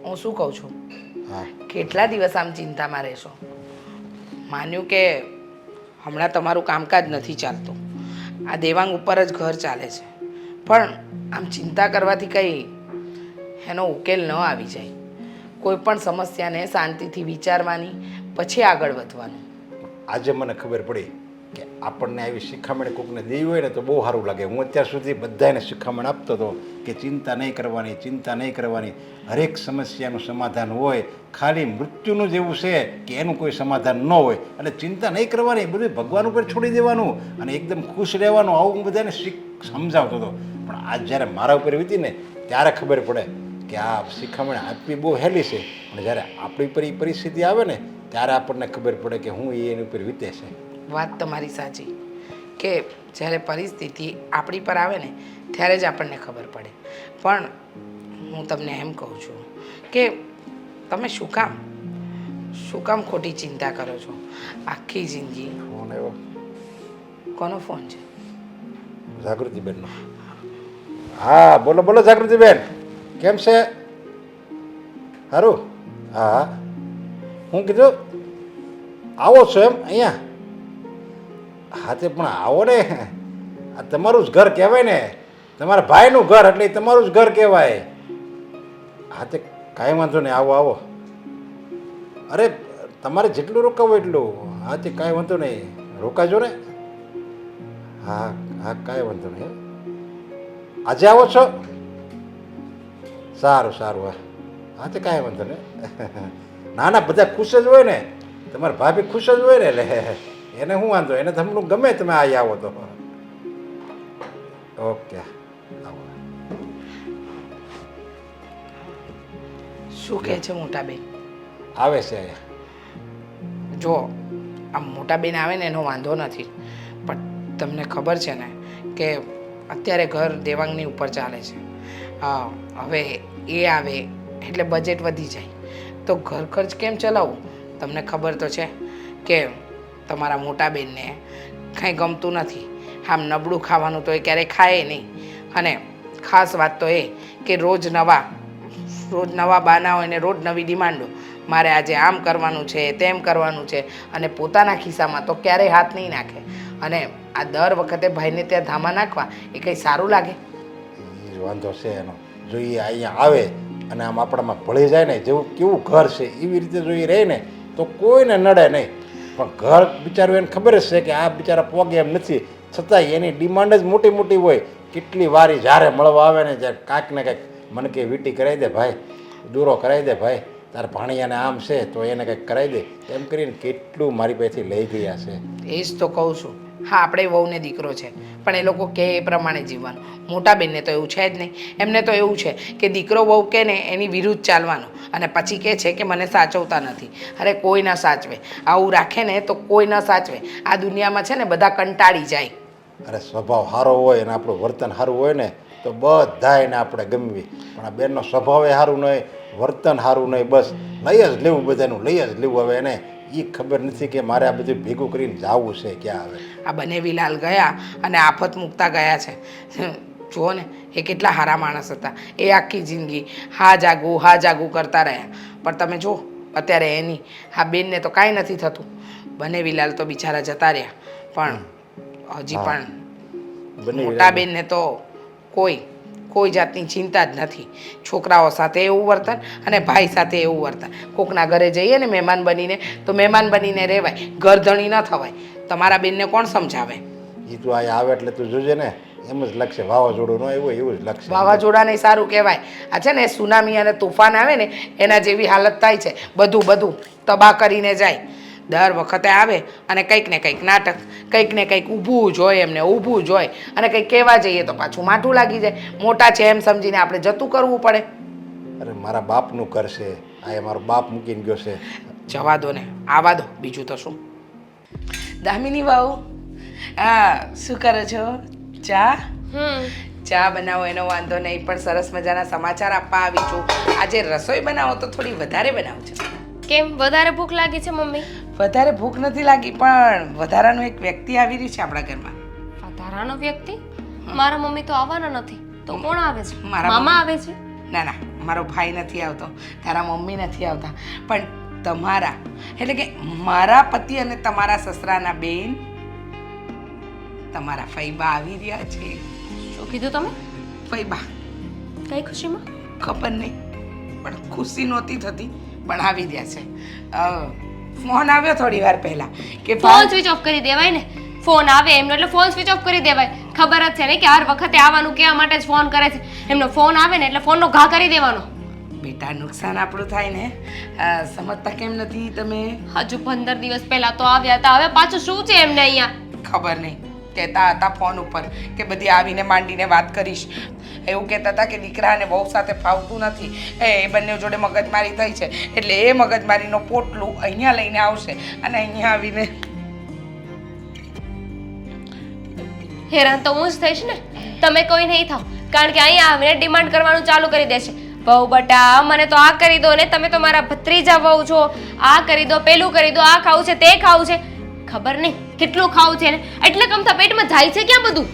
હું શું કહું છું, હા કેટલા દિવસ આમ ચિંતામાં રહેશો? માન્યું કે હમણાં તમારું કામકાજ નથી ચાલતું, આ દેવાંગ ઉપર જ ઘર ચાલે છે, પણ આમ ચિંતા કરવાથી કંઈ એનો ઉકેલ ન આવી જાય. કોઈ પણ સમસ્યાને શાંતિથી વિચારવાની, પછી આગળ વધવાનું. આજે મને ખબર પડી કે આપણને આવી શિખામણ કોકને દેવી હોય ને તો બહુ સારું લાગે. હું અત્યાર સુધી બધાને શિખામણ આપતો હતો કે ચિંતા નહીં કરવાની, ચિંતા નહીં કરવાની. હરેક સમસ્યાનું સમાધાન હોય, ખાલી મૃત્યુનું જ એવું છે કે એનું કોઈ સમાધાન ન હોય. અને ચિંતા નહીં કરવાની, બધું ભગવાન ઉપર છોડી દેવાનું અને એકદમ ખુશ રહેવાનું, આવું હું બધાને સમજાવતો હતો. પણ આજ જ્યારે મારા ઉપર વીતી ને ત્યારે ખબર પડે કે આ શિખામણ આપવી બહુ હેલી છે, પણ જ્યારે આપણી ઉપર એ પરિસ્થિતિ આવે ને ત્યારે આપણને ખબર પડે કે હું એની ઉપર વીતે છે. વાત તમારી સાચી કે જ્યારે પરિસ્થિતિ આપણી પર આવે ને ત્યારે જ આપણને ખબર પડે. પણ હું તમને એમ કહું છું કે તમે શું કામ ખોટી ચિંતા કરો છો? આખી જિંદગી. ફોન આવ્યો કોનો ફોન છે? જાગૃતિબેનનો. હા બોલો બોલો જાગૃતિબેન, કેમ છે? સારું. હા હું કીધું આવો છો એમ અહીંયા? હા તે પણ આવો ને, આ તમારું જ ઘર કહેવાય ને, તમારા ભાઈનું ઘર એટલે તમારું જ ઘર કહેવાય. હા તે કાંઈ વાંધો નહીં, આવો આવો. અરે તમારે જેટલું રોકાવું એટલું. હા તે કાંઈ વાંધો નહીં, રોકાજો ને. હા હા કાંઈ વાંધો નહીં. આજે આવો છો? સારું સારું. હા હા તે કાંઈ વાંધો નહીં. ના ના બધા ખુશ જ હોય ને, તમારા ભાભી ખુશ જ હોય ને, એટલે એને શું વાંધો, એને તમને ગમે તમે અહીં આવો તો. ઓકે આવો. શું કહે છે મોટા બેન? આવે છે. જો આમ મોટા બેન આવે ને એનો વાંધો નથી, પણ તમને ખબર છે ને કે અત્યારે ઘર દેવાંગની ઉપર ચાલે છે. હવે એ આવે એટલે બજેટ વધી જાય તો ઘર ખર્ચ કેમ ચલાવવું? તમને ખબર તો છે કે તમારા મોટા બેનને કાંઈ ગમતું નથી. આમ નબળું ખાવાનું તો એ ક્યારેય ખાય નહીં. અને ખાસ વાત તો એ કે રોજ નવા બાના હોય ને રોજ નવી ડિમાન્ડો. મારે આજે આમ કરવાનું છે, તેમ કરવાનું છે, અને પોતાના ખિસ્સામાં તો ક્યારેય હાથ નહીં નાખે. અને આ દર વખતે ભાઈને ત્યાં ધામા નાખવા એ કંઈ સારું લાગે? એ જ વાંધો છે એનો. જો એ અહીંયા આવે અને આમ આપણામાં ભળી જાય ને, જેવું કેવું ઘર છે એવી રીતે જો એ રહે ને તો કોઈને નડે નહીં. પણ ઘર બિચારું એને ખબર જ છે કે આ બિચારા પોગે એમ નથી, છતાંય એની ડિમાન્ડ જ મોટી મોટી હોય. કેટલી વારી જ્યારે મળવા આવે ને ત્યારે કાંઈક ને કાંઈક મને કે વીટી કરાવી દે ભાઈ, દૂરો કરાવી દે ભાઈ, તારે ભાણિયાને આમ છે તો એને કંઈક કરાવી દે, એમ કરીને કેટલું મારી પાસેથી લઈ ગયા છે. એ જ તો કહું છું. હા, આપણે વહુને દીકરો છે, પણ એ લોકો કહે એ પ્રમાણે જીવવાનું. મોટા બેનને તો એવું છે જ નહીં. એમને તો એવું છે કે દીકરો વહુ કહે ને એની વિરુદ્ધ ચાલવાનું, અને પછી કહે છે કે મને સાચવતા નથી. અરે કોઈ ન સાચવે, આવું રાખે ને તો કોઈ ન સાચવે. આ દુનિયામાં છે ને બધા કંટાળી જાય. અરે સ્વભાવ સારો હોય અને આપણું વર્તન સારું હોય ને તો બધા એને આપણે ગમવી. પણ આ બેનનો સ્વભાવ એ સારું નહીં, વર્તન સારું નહીં, બસ લઈ જ લેવું, બધાનું લઈ જ લેવું. હવે એને એ ખબર નથી કે મારે આ બધું ભેગું કરીને જવું છે ક્યાં. હવે આ બનેવીલાલ ગયા અને આફત મૂકતા ગયા છે. જુઓ ને, એ કેટલા સારા માણસ હતા. એ આખી જિંદગી હા જાગું કરતા રહ્યા. પણ તમે જુઓ અત્યારે એની આ બેનને તો કાંઈ નથી થતું. બનેવીલાલ તો બિચારા જતા રહ્યા, પણ હજી પણ મોટા બેનને તો કોઈ જાતની ચિંતા જ નથી. છોકરાઓ સાથે એવું વર્તન અને ભાઈ સાથે એવું વર્તન. કોકના ઘરે જઈએ ને મહેમાન બનીને તો મહેમાન બનીને રહેવાય, ઘરધણી ન થવાય. તમારા બેનને કોણ સમજાવે? એ તું અહીંયા આવે એટલે તું જોજે ને, એમ જ લખશે. વાવાઝોડું ન આવ્યું એવું જ લખશે. વાવાઝોડાને સારું કહેવાય. આ છે ને સુનામી અને તુફાન આવે ને એના જેવી હાલત થાય છે. બધું તબાહ કરીને જાય. દર વખતે આવે અને કંઈક ને કંઈક નાટક, કંઈક ને કંઈક ઊભું જ હોય એમને, ઊભું જ હોય. અને કંઈક કહેવા જઈએ તો પાછું માઠું લાગી જાય. મોટા છે એમ સમજીને આપણે જતું કરવું પડે. અરે મારા બાપનું ઘર છે, આ મારો બાપ મૂકીને ગયો છે. જવા દો ને, આવા દો, બીજું તો શું. દામિની વહુ, શું કરો છો? ચા બનાવો એનો વાંધો નહીં, પણ સરસ મજાના સમાચાર આપવા આવી છું. આજે રસોઈ બનાવો તો થોડી વધારે બનાવજો. કેમ, વધારે ભૂખ લાગી છે મમ્મી? વધારે ભૂખ નથી લાગી, પણ વધારાનું એક વ્યક્તિ આવી રહ્યું છે આપણા ઘરમાં. વધારાનો વ્યક્તિ? મારા મમ્મી તો આવવાના નથી. તો કોણ આવે છે? મારા મામા આવે છે? ના, મારો ભાઈ નથી આવતો, તારા મમ્મી નથી આવતા, પણ તમારા એટલે કે મારા પતિ અને તમારા સસરાના બેન તમારા ફઈબા આવી રહ્યા છે. શું કીધું તમે? ફઈબા કઈ ખુશીમાં? ખબર નહીં, પણ ખુશી નહોતી થતી, પણ આવી રહ્યા છે. ફોન આવ્યો થોડી વાર પહેલા કે ફોન સ્વિચ ઓફ કરી દેવાય ને. ફોન આવે એમનો એટલે ફોન સ્વિચ ઓફ કરી દેવાય. ખબર જ છે ને કે હર વખતે આવવાનું કહેવા માટે જ ફોન કરે છે. એમનો ફોન આવે ને એટલે ફોનનો ઘા કરી દેવાનો. બેટા નુકસાન આપણું થાય ને, સમજતા કેમ નથી તમે? હજુ 15 દિવસ પહેલા તો આવ્યા હતા, હવે પાછું શું છે એમને અહીંયા? ખબર નહીં, કહેતા હતા ફોન ઉપર કે બધી આવીને માંડીને વાત કરીશ. એવું કહેતા હતા કે દીકરાને બહુ સાથે ફાવતું નથી, એ બંને જોડે મગજમારી થઈ છે, એટલે એ મગજમારીનો પોટલું અહીંયા લઈને આવશે અને અહીંયા આવીને હેરાન તો હું જ થઈશ ને, તમે કોઈ નહીં થાવ. કારણ કે અહીંયા આવીને ડિમાન્ડ કરવાનું ચાલુ કરી દેશે. બહુ બટા મને તો આ કરી દો ને, તમે તો મારા ભત્રીજા વહુ છો, આ કરી દો, પેલું કરી દો, આ ખાવું છે, તે ખાવું છે. ખબર નહીં કેટલું ખાવું છે ને, એટલે કમતા પેટમાં જાય છે ક્યાં બધું?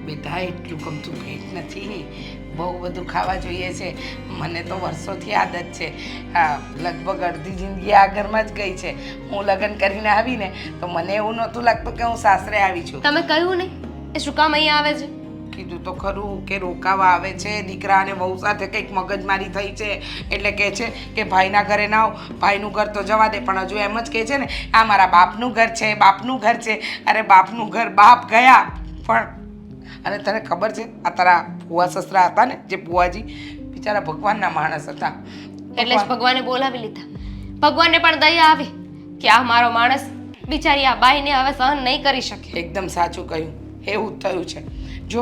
બેટા એટલું ગમતું પેટ નથી, બહુ બધું ખાવા જોઈએ છે. મને તો વર્ષોથી આદત છે, લગભગ અડધી જિંદગી આ ઘરમાં જ ગઈ છે. હું લગ્ન કરીને આવીને તો મને એવું નહોતું લાગતું કે હું સાસરે આવી છું. તમે કહ્યું નહીં એ શું કામ અહીંયા આવે છે? કીધું તો ખરું કે રોકાવા આવે છે, દીકરા અને વહુ સાથે કંઈક મગજમારી થઈ છે એટલે કહે છે કે ભાઈના ઘરે ના આવ, ભાઈનું ઘર તો જવા દે, પણ હજુ એમ જ કહે છે ને આ મારા બાપનું ઘર છે, બાપનું ઘર છે. અરે બાપનું ઘર બાપ ગયા, પણ અને તને ખબર છે આ તારા ફુવા સસરા હતા ને જે ફુવાજી, બિચારા ભગવાનના માણસ હતા. એટલે જ ભગવાને બોલાવી લીધા. ભગવાનને પણ દયા આવી કે આ મારો માણસ બિચારી આ બાઈને હવે સહન નહીં કરી શકે. એકદમ સાચું કહ્યું, એવું જ થયું છે. જો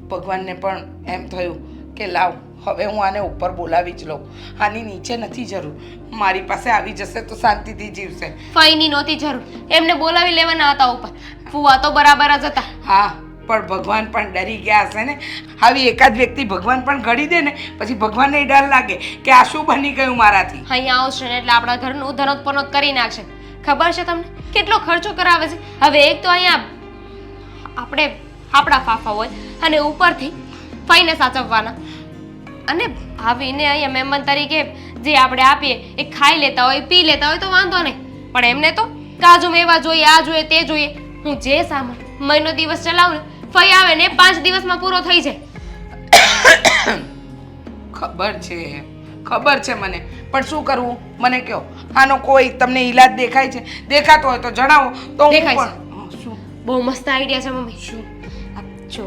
ભગવાનને પણ એમ થયું કે લાવ હવે હું આને ઉપર બોલાવી જ લઉં, આની નીચે નથી જરૂર, મારી પાસે આવી જશે તો શાંતિથી જીવશે. ફઈની નહોતી જરૂર, એમને બોલાવી લેવાના હતા ઉપર. ફુવા તો બરાબર જ હતા. હા, પણ ભગવાન પણ ડરી ગયા હશે ને. આવી એકાદ વ્યક્તિ ભગવાન પણ ઘડી દે ને પછી ભગવાનને ડર લાગે કે આ શું બની ગયું મારાથી. અહીંયા આવશે ને એટલે આપણા ઘરનું ધનોત્પનોત કરી નાખશે. ખબર છે તમને કેટલો ખર્ચો કરાવે છે? હવે એક તો અહીંયા આપણે આપણા ફાફા હોય અને ઉપરથી ફઈને સાચવવાના, અને આવીને અહીંયા મહેમાન તરીકે જે આપણે આપીએ એ ખાઈ લેતા હોય, પી લેતા હોય તો વાંધો નહીં, પણ એમને તો કાજુ મેવા જોઈએ, આ જોઈએ, તે જોઈએ. હું જે સામાન મહિનો દિવસ ચલાવું ને ફઈ આવે ને 5 દિવસમાં પૂરો થઈ જાય. ખબર છે મને, પણ શું કરવું મને કહો. આનો કોઈ તમને ઈલાજ દેખાય છે? દેખાતો હોય તો જણાવો તો હું દેખાય પણ શું બહુ મસ્ત આઈડિયા છે મમ્મી. શું જો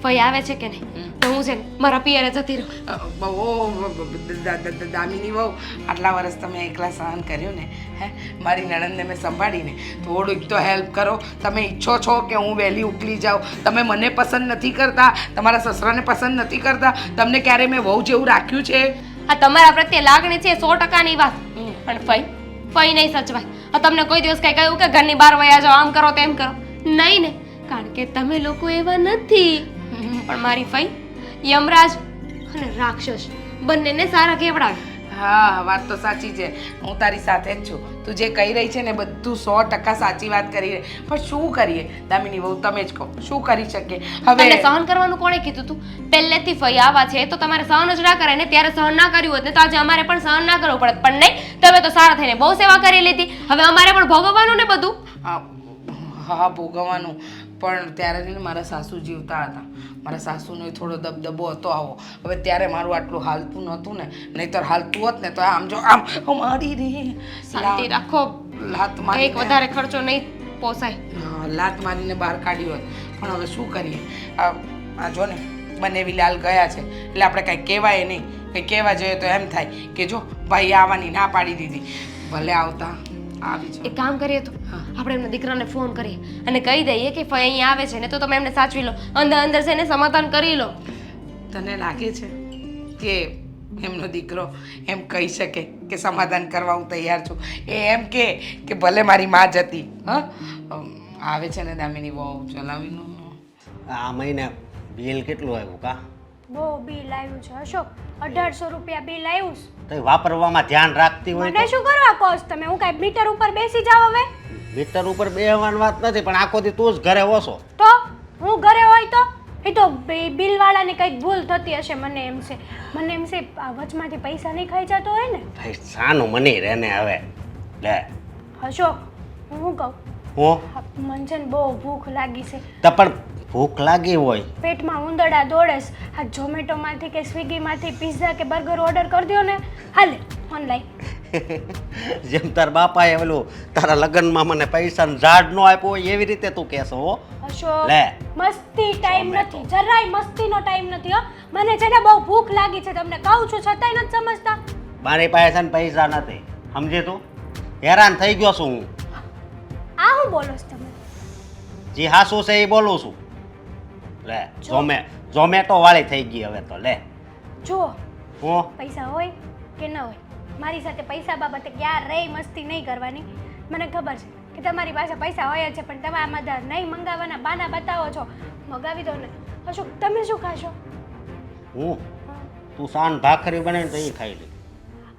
ફઈ આવે છે કે નહીં તો હું છે ને મારા પિયરે જતી રહું. દામિની વહુ, આટલા વર્ષ તમે એકલા સહન કર્યું ને, હે મારી નણંદને મેં સંભાળીને, થોડુંક તો હેલ્પ કરો. તમે ઈચ્છો છો કે હું વહેલી ઉકલી જાઉં, તમે મને પસંદ નથી કરતા, તમારા સસરાને પસંદ નથી કરતા, તમને ક્યારે મેં વહુ જેવું રાખ્યું છે? આ તમારા પ્રત્યે લાગણી છે 100%ની વાત, પણ ફઈ નહીં સચવાય. આ તમને કોઈ દિવસ કઈ કહ્યું કે ઘરની બહાર વયા જાઓ, આમ કરો તેમ કરો? નહીં ને, કારણ કે તમે લોકો એવા નથી. પણ મારી ફઈ યમરાજ અને રાક્ષસ બંનેને સારા કેવડાવે. હા, વાત તો સાચી છે, હું તારી સાથે જ છું. તું જે કહી રહી છે ને બધું 100% સાચી વાત કરી રહી, પણ શું કરીએ દામિની વહુ, તમે જ કહો શું કરી શકીએ હવે? તમને સહન કરવાનું કોણે કીધું તું? પહેલેથી ફઈ આવા છે તો તમારે સહન જ ના કરાય ને. ત્યારે સહન ના કર્યું હોત ને તો આજે અમારે પણ સહન ના કરવું પડત, પણ નહીં, તમે તો સારા થઈને બહુ સેવા કરી લીધી, હવે અમારે પણ ભોગવવાનું ને બધું. હા ભોગવવાનું, પણ ત્યારે છે ને મારા સાસુ જીવતા હતા, મારા સાસુનો થોડો દબદબો હતો આવો. હવે ત્યારે મારું આટલું હાલતું નહોતું ને, નહીંતર હાલતું હોત ને તો આમ જો આમ મારી રે શાંતિ રાખો, લાત મારી એક વધારે ખર્ચો નહીં પોસાય. લાત મારીને બહાર કાઢ્યો હોત, પણ હવે શું કરીએ? આ જો ને બંને લાલ ગયા છે એટલે આપણે કાંઈ કહેવાય નહીં. કંઈ કહેવા જોઈએ તો એમ થાય કે જો ભાઈ આવવાની ના પાડી દીધી, ભલે આવતા આવી જાઓ. એક કામ કરીએ તો આપણે એમના દીકરાને ફોન કરીએ અને કહી દઈએ કે ફઈ અહીંયા આવે છે ને તો તમે એમને સાચવી લો, અંદર છે ને સમાધાન કરી લો. તને લાગે છે કે એમનો દીકરો એમ કહી શકે કે સમાધાન કરવા હું તૈયાર છું? એ એમ કે ભલે મારી માં જતી. આવે છે ને દામિની બહુ ચલાવીનો. આ મહિને બિલ કેટલું આવ્યું કા? બહુ બિલ આવ્યું છે અશોક, 1800 રૂપિયા બિલ આવ્યું છે. તો વાપરવામાં ધ્યાન રાખતી હોય મને શું કરવા કહો છો તમે? હું કાંઈ મીટર ઉપર બેસી જાવ હવે? મીટર ઉપર બેહવાની વાત નથી, પણ આખો દી તું જ ઘરે ઓછો. તો હું ઘરે હોય તો એ તો બિલવાળાની કંઈક ભૂલ થતી હશે, મને એમ છે આ વચમાંથી પૈસા નહીં ખાઈ જતો હોય ને. ભાઈ સાનું મની રહે ને હવે. લે અશોક, હું શું કહું, હું મને છે ને બહુ ભૂખ લાગી છે. તો પણ ભૂખ લાગી હોય પેટમાં ઉંદરડા દોડેસ. આ ઝોમેટોમાંથી કે સ્વિગીમાંથી પિઝા કે બર્ગર ઓર્ડર કરી દો ને, હાલે ઓનલાઈન. જેમ તાર બાપાએ ઓલું તારા લગ્નમાં મને પૈસાનો ઝાડ નો આપ્યો હોય એવી રીતે તું કહેશો હો. અશોક, લે. મસ્તી ટાઈમ નથી, જરાય મસ્તીનો ટાઈમ નથી હો. મને છે ને બહુ ભૂખ લાગી છે, તમને કહું છું છતાંય નથી સમજતા. મારી પાસે છે ને પૈસા નથી, સમજી તું? હેરાન થઈ ગયો છું હું. આ હું બોલો છો તમે? જી હાસુ છે એ બોલું છું. લે ઝોમેટો વાળી થઈ ગઈ હવે તો. લે જુઓ, હું પૈસા હોય કે ન હોય, મારી સાથે પૈસા બાબતે ક્યારેય મસ્તી નહીં કરવાની. મને ખબર છે કે તમારી પાસે પૈસા હોય જ છે, પણ તમે આમાં નહીં મંગાવવાના બાના બતાવો છો. મગાવી દો ને. અશોક, તમે શું ખાશો? હું તું સાન ભાખરી બને તો એ ખાઈ લે.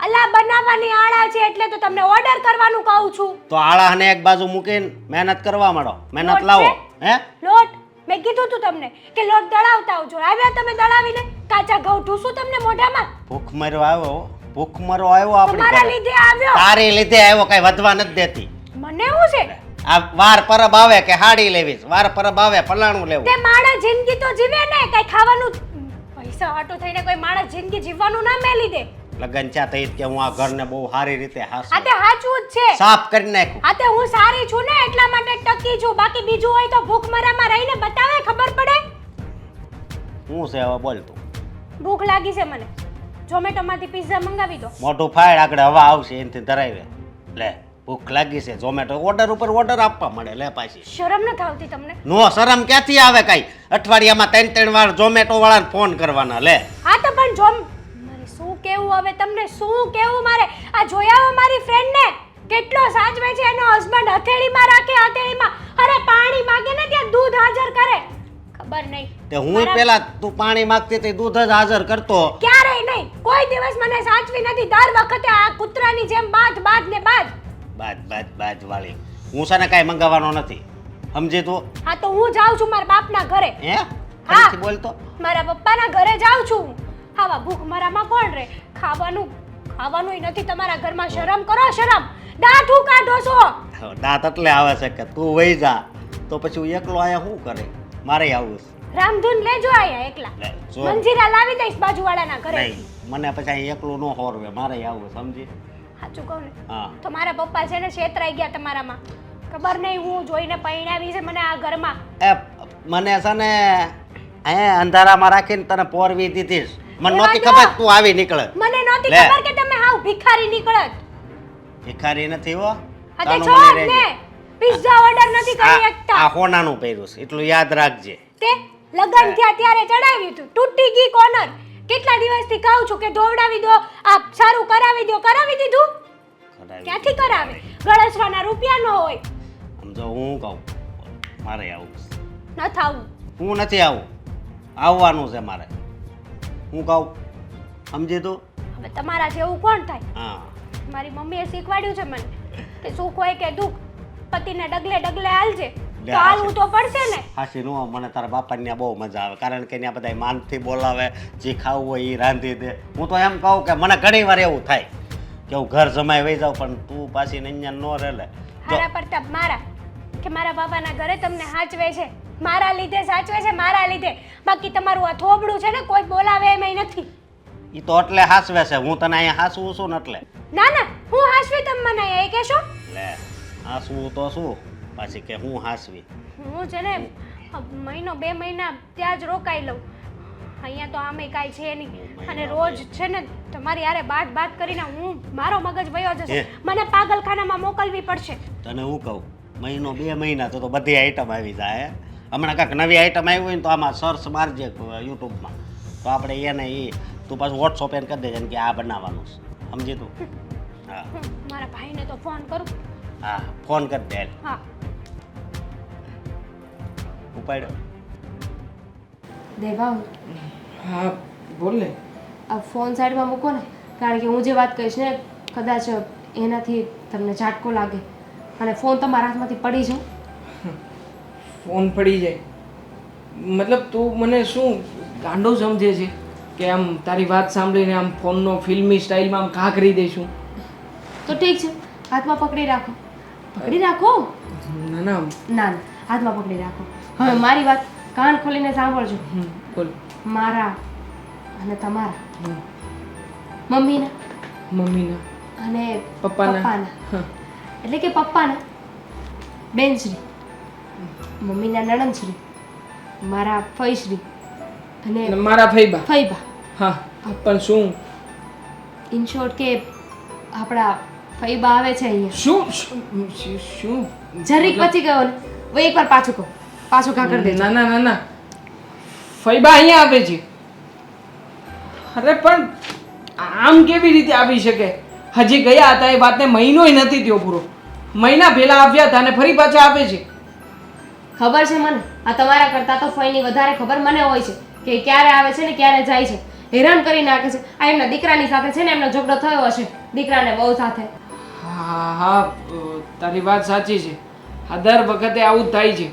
અલા, બનાવવાની આળા છે એટલે તો તમને ઓર્ડર કરવાનું કહું છું. તો આળાને એક બાજુ મૂકીને મહેનત કરવા માંડો. મહેનત લોટ લાવો. છે? હે લોટ મેં કીધું તું તમને કે લોટ દળાવતા આવજો. આવ્યા તમે દળાવીને? કાચા ઘઉં ઢૂસું તમને મોઢામાં? ભૂખમરો આવ્યો, ભૂખમરો આવ્યો આપણી તમારા ઘરે. લીધે આવ્યો. તારી લીધે આવ્યો, કઈ વધવા નથી દેતી. મને શું છે? આ વાર પરબ આવે કે હાડી લેવીશ, વાર પરબ આવે ફલાણું લેવું. તે માણસ જિંદગી તો જીવે ને, કઈ ખાવાનું પૈસા હાટું થઈને કોઈ માણસ જિંદગી જીવવાનું ના મેલી દે. લગન ચા થઈ કે હું આ ઘરને બહુ સારી રીતે આ તે સાચું જ છે. સાફ કરી નાખ્યું. આ તે હું સારી છું ને એટલા માટે ટકી છું. બાકી બીજું હોય તો ભૂખમરામાં રહીને બતાવે, ખબર પડે. હું છે હવે બોલ તું. ભૂખ લાગી છે મને. ઝોમેટોમાંથી પિઝા મંગાવી દો. મોટું ફાડ આગળ હવા આવશે એનાથી ધરાવે. લે ભૂખ લાગી છે, ઝોમેટો ઓર્ડર ઉપર ઓર્ડર આપવા મળે. લે પાછી શરમ ન થાવતી તમને? નો શરમ ક્યાંથી આવે? કઈ અઠવાડિયામાં 3 વાર ઝોમેટો વાળાને ફોન કરવાના. લે હા તો પણ મારે શું કેવું હવે તમને? શું કેવું મારે? આ જોયા હો મારી ફ્રેન્ડ ને કેટલો સાચવે છે એનો હસબન્ડ. હથેળીમાં રાખે, હથેળીમાં. અરે પાણી માંગે ને ત્યાં દૂધ હાજર કરે. ખબર નહીં તે હું પેલા તું પાણી માંગતી હતી દૂધ જ હાજર કરતો. ક્યારેય નહીં, કોઈ દિવસ મને સાચવી નથી. દર વખતે આ કૂતરાની જેમ બાજ ને બાજ. બાજ વાળી. હું છે ને કાંઈ મંગાવવાનો નથી, સમજી તું? હા તો હું જાઉં છું મારા બાપના ઘરે. હે ફરીથી બોલતો. મારા પપ્પાના ઘરે જાઉં છું. આવા ભૂખ મારામાં કોણ રે? ખાવાનું નથી તમારા ઘરમાં. શરમ કરો, શરમ. દાંત હું કાઢો છો? દાંત એટલે આવે છે કે તું વહી જા તો પછી હું એકલો આયા શું કરે? મારે આવું છે. રામધૂન લેજો આયા એકલા. લે, જો. મંજીરા લાવી દઈશ બાજુવાળાના ઘરે. નહીં મને પછી અહીં એકલું ન હોરવે. મારે આવું છે, સમજી? સાચું કહું ને હા. તો મારા પપ્પા છે ને છેતરાઈ ગયા તમારામાં. ખબર નહીં હું જોઈને પરણાવી છે મને આ ઘરમાં. એ મને છે ને અંધારામાં રાખીને તને પોરવી દીધી. મને નહોતી ખબર તું આવી નીકળે. મને નહોતી લે. ખબર કે તમે હાવ ભિખારી નીકળત. ભિખારી નથી હો. આ તે તાનું છોડ મને ને રહેજે. પિઝા ઓર્ડર નથી કરી આ શકતા. હોનાનું પહેર્યું છે એટલું યાદ રાખજે. તે લગન થયા ત્યારે ચડાવ્યું હતું, તૂટી ગઈ કોર્નર. કેટલા દિવસથી કહું છું કે ધોવડાવી દો, આ સારું કરાવી દો. કરાવી દીધું? ક્યાંથી કરાવે? ગળસવાના રૂપિયા ન હોય. સમજો હું કહું મારે આવું છે. ન થાવું. હું નથી આવું, આવવાનું છે મારે. હું કહું સમજી તું? હવે તમારા જેવું કોણ થાય? હા. મારી મમ્મીએ શીખવાડ્યું છે મને કે સુખ હોય કે દુઃખ પતિને ડગલે ડગલે હાલજે. તો હાલવું તો પડશે ને. હાસી નો મને તારા બાપાને ત્યાં બહુ મજા આવે, કારણ કે ત્યાં બધા માનથી બોલાવે, જે ખાવું હોય એ રાંધી દે. હું તો એમ કહું કે મને ઘણી વાર એવું થાય કે હું ઘર જમાઈ વહી જાઉં, પણ તું પાછી અહીંયા ન રહે. હારા પ્રતાપ મારા કે મારા બાબાના ઘરે તમને સાચવે છે, મારા લીધે સાચવે છે, મારા લીધે. બાકી તમારું આ થોબડું છે ને કોઈ બોલાવે એમાંય નથી. એ તો એટલે હાસવે છે, હું તને અહીંયા હાસવું છું ને એટલે. ના ના, હું હાસવી તમે મને એ કહેશો? લે હાસવું તો શું પાછી કે હું હાસવી. હું છે ને મહિનો 2 મહિના ત્યાં જ રોકાઈ લઉં. અહીંયા તો આમે કાંઈ છે નહીં. અને રોજ છે ને તમારી યારે બાત કરીને મારો મગજ વયો જશે. મને પાગલખાનામાં મોકલવી પડશે. તને હું કહું, મહિનો 2 મહિના તો બધી આઈટમ આવી જાય. હમણાં કાંઈક નવી આઈટમ આવી હોય ને તો આમાં સર્ચ મારજે યુટ્યુબમાં, તો આપણે એને તું પાછું વોટ્સઅપ એને કરી દેજે કે આ બનાવવાનું છે, સમજી તું? હા. મારા ભાઈને તો ફોન કરું. હા ફોન કરી દે. હા ઉપાડ્યો. દેવાંગ, હા બોલ ને. આ ફોન સાઈડમાં મૂકો ને, કારણ કે હું જે વાત કહીશ ને કદાચ એનાથી તમને ઝાટકો લાગે અને ફોન તમારા હાથમાંથી પડી જાય. ફોન પડી જાય મતલબ તું મને શું ગાંડો સમજે છે કે આમ તારી વાત સાંભળીને આમ ફોનનો ફિલ્મી સ્ટાઇલમાં આમ ઘા કરી દઈશું? તો ઠીક છે, હાથમાં પકડી રાખો. પકડી રાખો. ના ના. ના ના, હાથમાં પકડી રાખો. હવે મારી વાત કાન ખોલીને સાંભળજો. બોલ. મારા અને તમારા, હમ. મમ્મીના મમ્મીના અને પપ્પાના. હા. એટલે કે પપ્પાના બેનશ્રી, મમ્મીના નણંદશ્રી, મારા ફઈશ્રી અને અને મારા ફઈબા. ફઈબા. હા પણ શું ઇન શોર્ટ કે આપણા ફઈબા આવે છે અહીંયા. શું શું શું જરીક પછી ગયો ને હવે એકવાર પાછું કહો, પાછું ઘા કરી દેજો. ના ના ના ના, ફઈબા અહીંયા આવે છે. અરે પણ આમ કેવી રીતે આવી શકે? હજી ગયા હતા એ વાતને મહિનોય નથી થયો પૂરો. મહિના પહેલા આવ્યા હતા અને ફરી પાછા આવે છે. ખબર છે મને, આ તમારા કરતા તો ફઈની વધારે ખબર મને હોય છે કે ક્યારે આવે છે ને ક્યારે જાય છે. હેરાન કરી નાખે છે. આ એમના દીકરાની સાથે છે ને એમનો ઝઘડો થયો હશે, દીકરાને બહુ સાથે. હા હા, તારી વાત સાચી છે. આ દર વખતે આવું જ થાય છે.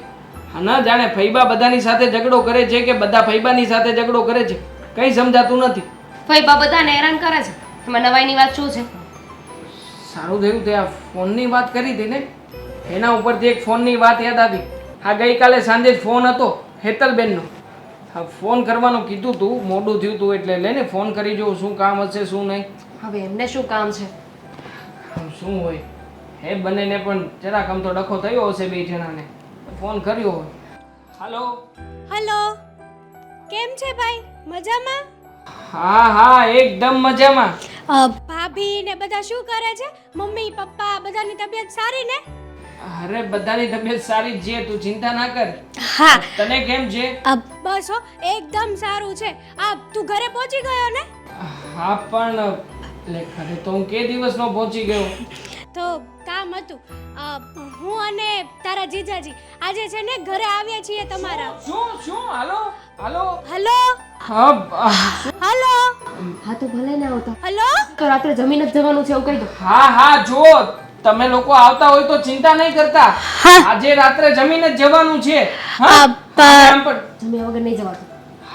હા, ન જાણે ફઈબા બધાની સાથે ઝઘડો કરે છે કે બધા ફઈબાની સાથે ઝઘડો કરે છે, કંઈ સમજાતું નથી. ફઈબા બધાને હેરાન કરે છે. એમાં નવાઈની વાત શું છે? સારું થયું તે આ ફોનની વાત કરી હતી ને, એના ઉપરથી એક ફોનની વાત યાદ આવી. હા, ગઈકાલે સાંજે જ ફોન હતો હેતલબેનનો. હા, ફોન કરવાનું કીધું તું, મોડું થયું તું એટલે લઈને ફોન કરી જોઉં શું કામ હશે શું નહીં. હવે એમને શું કામ છે? આમ શું હોય, હે બંનેને પણ જરાક આમ તો ડખો થયો હશે બે જણાને, ફોન કર્યો હોય. હાલો. હલો, કેમ છે ભાઈ? મજામાં? હા હા, એકદમ મજામાં. ભાભી ને બધા શું કરે છે? મમ્મી પપ્પા બધાની તબિયત સારી ને? અરે બધાની તબિયત સારી જ છે, તું ચિંતા ના કર. હા. તને કેમ છે? બસ હો, એકદમ સારું છે. તું ઘરે પહોંચી ગયો ને? હા પણ લે, ઘરે તો હું કે દિવસનો પહોંચી ગયો. તો કામ હતું. હું અને તારા જીજાજી આજે છે ને ઘરે આવ્યા છીએ તમારા. શું શું? હાલો હાલો. હલો હા હલો હા તો ભલે ને આવતા, હલો. તો રાત્રે જમીન જ જવાનું છે એવું કહી દો. હા હા, જો તમે લોકો આવતા હોય તો ચિંતા નહીં કરતા. આજે રાત્રે જમીને જ જવાનું છે. હા આમ પણ જમ્યા વગર નહીં જવાતું.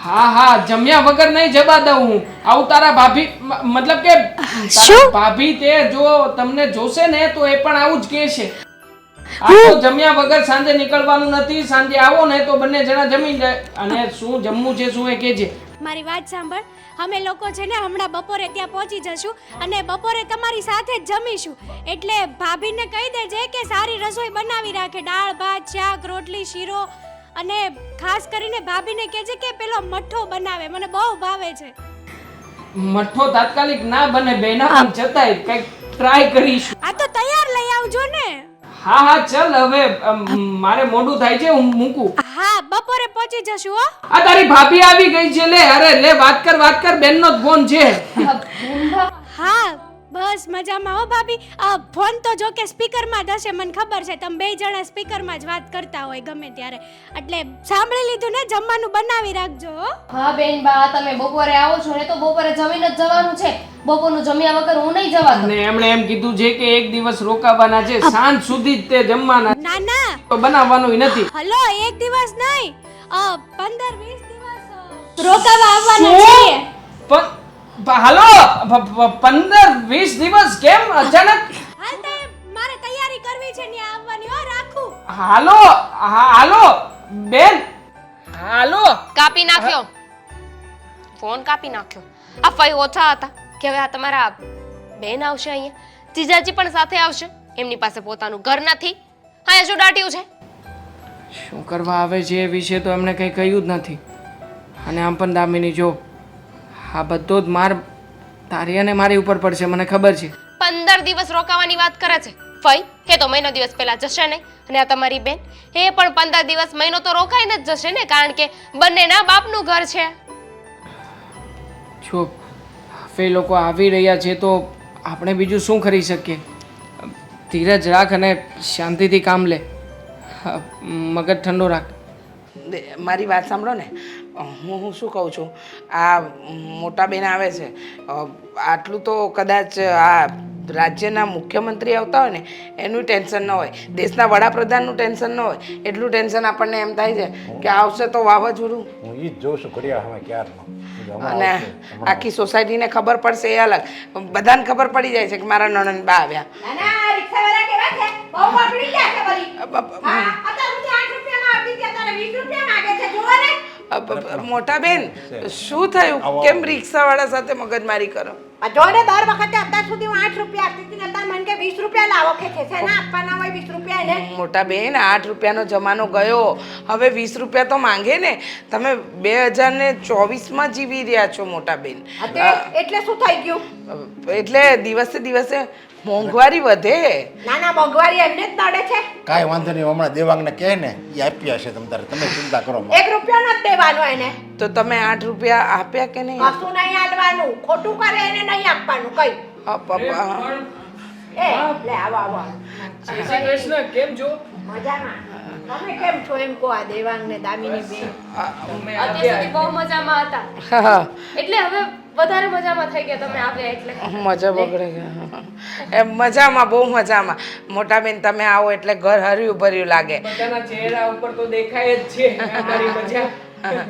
હા હા, જમ્યા વગર નહીં જવા દઉં હું. આવું તારા ભાભી મતલબ કે તારા ભાભી તે જો તમને જોશે ને તો એ પણ આવું જ કહેશે. આ તો જમ્યા વગર સાંજે નીકળવાનું નથી. સાંજે આવો ને તો બંને જણા જમી જાય. અને શું જમવું છે શું એ કહેજે. મારી વાત સાંભળ. અમે લોકો છે ને હમણાં બપોરે ત્યાં પહોંચી જશું અને બપોરે તમારી સાથે જ જમીશું. એટલે ભાભીને કહી દેજે કે સારી રસોઈ બનાવી રાખે. દાળ ભાત શાક રોટલી શીરો, અને ખાસ કરીને ભાભીને કહેજે કે પેલો મઠ્ઠો બનાવે, મને બહુ ભાવે છે. મઠ્ઠો તાત્કાલિક ના બને બેના, પણ છતાંય કંઈક ટ્રાય કરીશું. આ તો તૈયાર લઈ આવજો ને. હા હા, ચાલ હવે મારે મોડું થાય છે, હું મૂકું. હા, બપોરે પહોંચી જશું હો. આ તારી ભાભી આવી ગઈ છે. લે અરે લે, વાત કર બેનનો જ ફોન છે. હા બસ મજામાં હો ભાભી. ફોન તો જો કે સ્પીકરમાં જ હશે, મને ખબર છે. તમે બે જણા સ્પીકરમાં જ વાત કરતા હોય ગમે ત્યારે, એટલે સાંભળી લીધું ને. જમવાનું બનાવી રાખજો હો. હા બેન બા, તમે બપોરે આવો છો ને તો બપોરે જમીને જ જવાનું છે. બપોરનું જમ્યા વગર હું નહીં જવા દઉં. અને એમણે એમ કીધું છે કે એક દિવસ રોકાવાના છે, સાંજ સુધી જ તે જમવાના. ના ના, તો બનાવવાનું નથી. હલો, એક દિવસ નહીં 15-20 દિવસ રોકાવા આવવાના છીએ. હાલો, 15-20 દિવસ કેમ અચાનક? હાલ તે મારે તૈયારી કરવી છે ને આવવાની હો. રાખું. હાલો હાલો બેન, હાલો. કાપી નાખ્યો ફોન, કાપી નાખ્યો. આ ફઈ ઓછા હતા કે હવે આ તમારા બેન આવશે અહીંયા, જીજાજી પણ સાથે આવશે. એમની પાસે પોતાનું ઘર નથી, અહીંયા શું દાટ્યું છે? શું કરવા આવે છે એ વિશે તો એમણે કંઈ કહ્યું જ નથી. અને આમ પણ દામિની જો, આ બધો જ માર તારી અને મારી ઉપર પડશે, મને ખબર છે. 15 દિવસ રોકાવાની વાત કરે છે ફઈ. કે તો મહિનો દિવસ પહેલા જશે નહીં. અને આ તમારી બેન, એ પણ 15 દિવસ મહિનો તો રોકાઈને જ જશે ને, કારણ કે બંનેના બાપનું ઘર છે. જો હવે લોકો આવી રહ્યા છે તો આપણે બીજું શું કરી શકીએ? ધીરજ રાખ અને શાંતિથી કામ લે. મગજ ઠંડો રાખ. મારી વાત સાંભળો ને, હું શું કહું છું, આ મોટા બેન આવે છે, આટલું તો કદાચ આ રાજ્યના મુખ્યમંત્રી આવતા હોય ને એનું ટેન્શન ન હોય, દેશના વડાપ્રધાનનું ટેન્શન ન હોય, એટલું ટેન્શન આપણને એમ થાય છે કે આવશે તો વાવાઝોડું. હું ઈ જ જોઉં છું ઘડિયાળ હવે ક્યારનો. અને આખી સોસાયટીને ખબર પડશે એ અલગ, બધાને ખબર પડી જાય છે કે મારા નણંદ બા આવ્યા. નાના રિક્ષાવાળા કેવા છે? બહુ બગડી ગયા છે વળી. હા, અત્યારે હું 8 રૂપિયામાં આવતી હતી, અત્યારે 20 રૂપિયા માંગે છે, જુઓ ને. મોટા બેન, શું થયું? કેમ રિક્ષાવાળા સાથે મગજમારી કરો? આ જો ને દર વખતે અત્યાર સુધી હું 8 રૂપિયા આપતી હતી ને અત્યારે મને કે 20 રૂપિયા લાવો કે છે ના આપવાના હોય 20 રૂપિયા એને. મોટા બેન, 8 રૂપિયાનો જમાનો ગયો, હવે 20 રૂપિયા તો માંગે ને. તમે 2024માં જીવી રહ્યા છો મોટા બેન. એટલે શું થઈ ગયું? એટલે દિવસે દિવસે મોંઘવારી વધે. ના ના, મોંઘવારી એમને જ નડે છે. કાંઈ વાંધો નહીં, હમણાં દેવાંગને કહે ને એ આપ્યા છે તમ તારે, તમે ચિંતા કરો માં. 1 રૂપિયા નથી દેવાનો એને. તો તમે 8 રૂપિયા આપ્યા કે નહીં? કશું નહીં આલવાનું, ખોટું કરે એને નહીં આપવાનું કઈ. એ લે આવો આવો. જય શ્રી કૃષ્ણ, કેમ છો? મજામાં. તમે કેમ છો એમ કહો આ દેવાંગ ને દામિની બેન? અમે અત્યાર સુધી બહુ મજામાં હતા, એટલે હવે વધારે મજામાં થઈ ગયા તમે આવ્યા એટલે. મજા બગડે ગયા. એમ મજામાં, બહુ મજામાં. મોટા બેન તમે આવો એટલે ઘર હર્યું ભર્યું લાગે. બધાના ચહેરા ઉપર તો દેખાય જ છે અમારી મજા.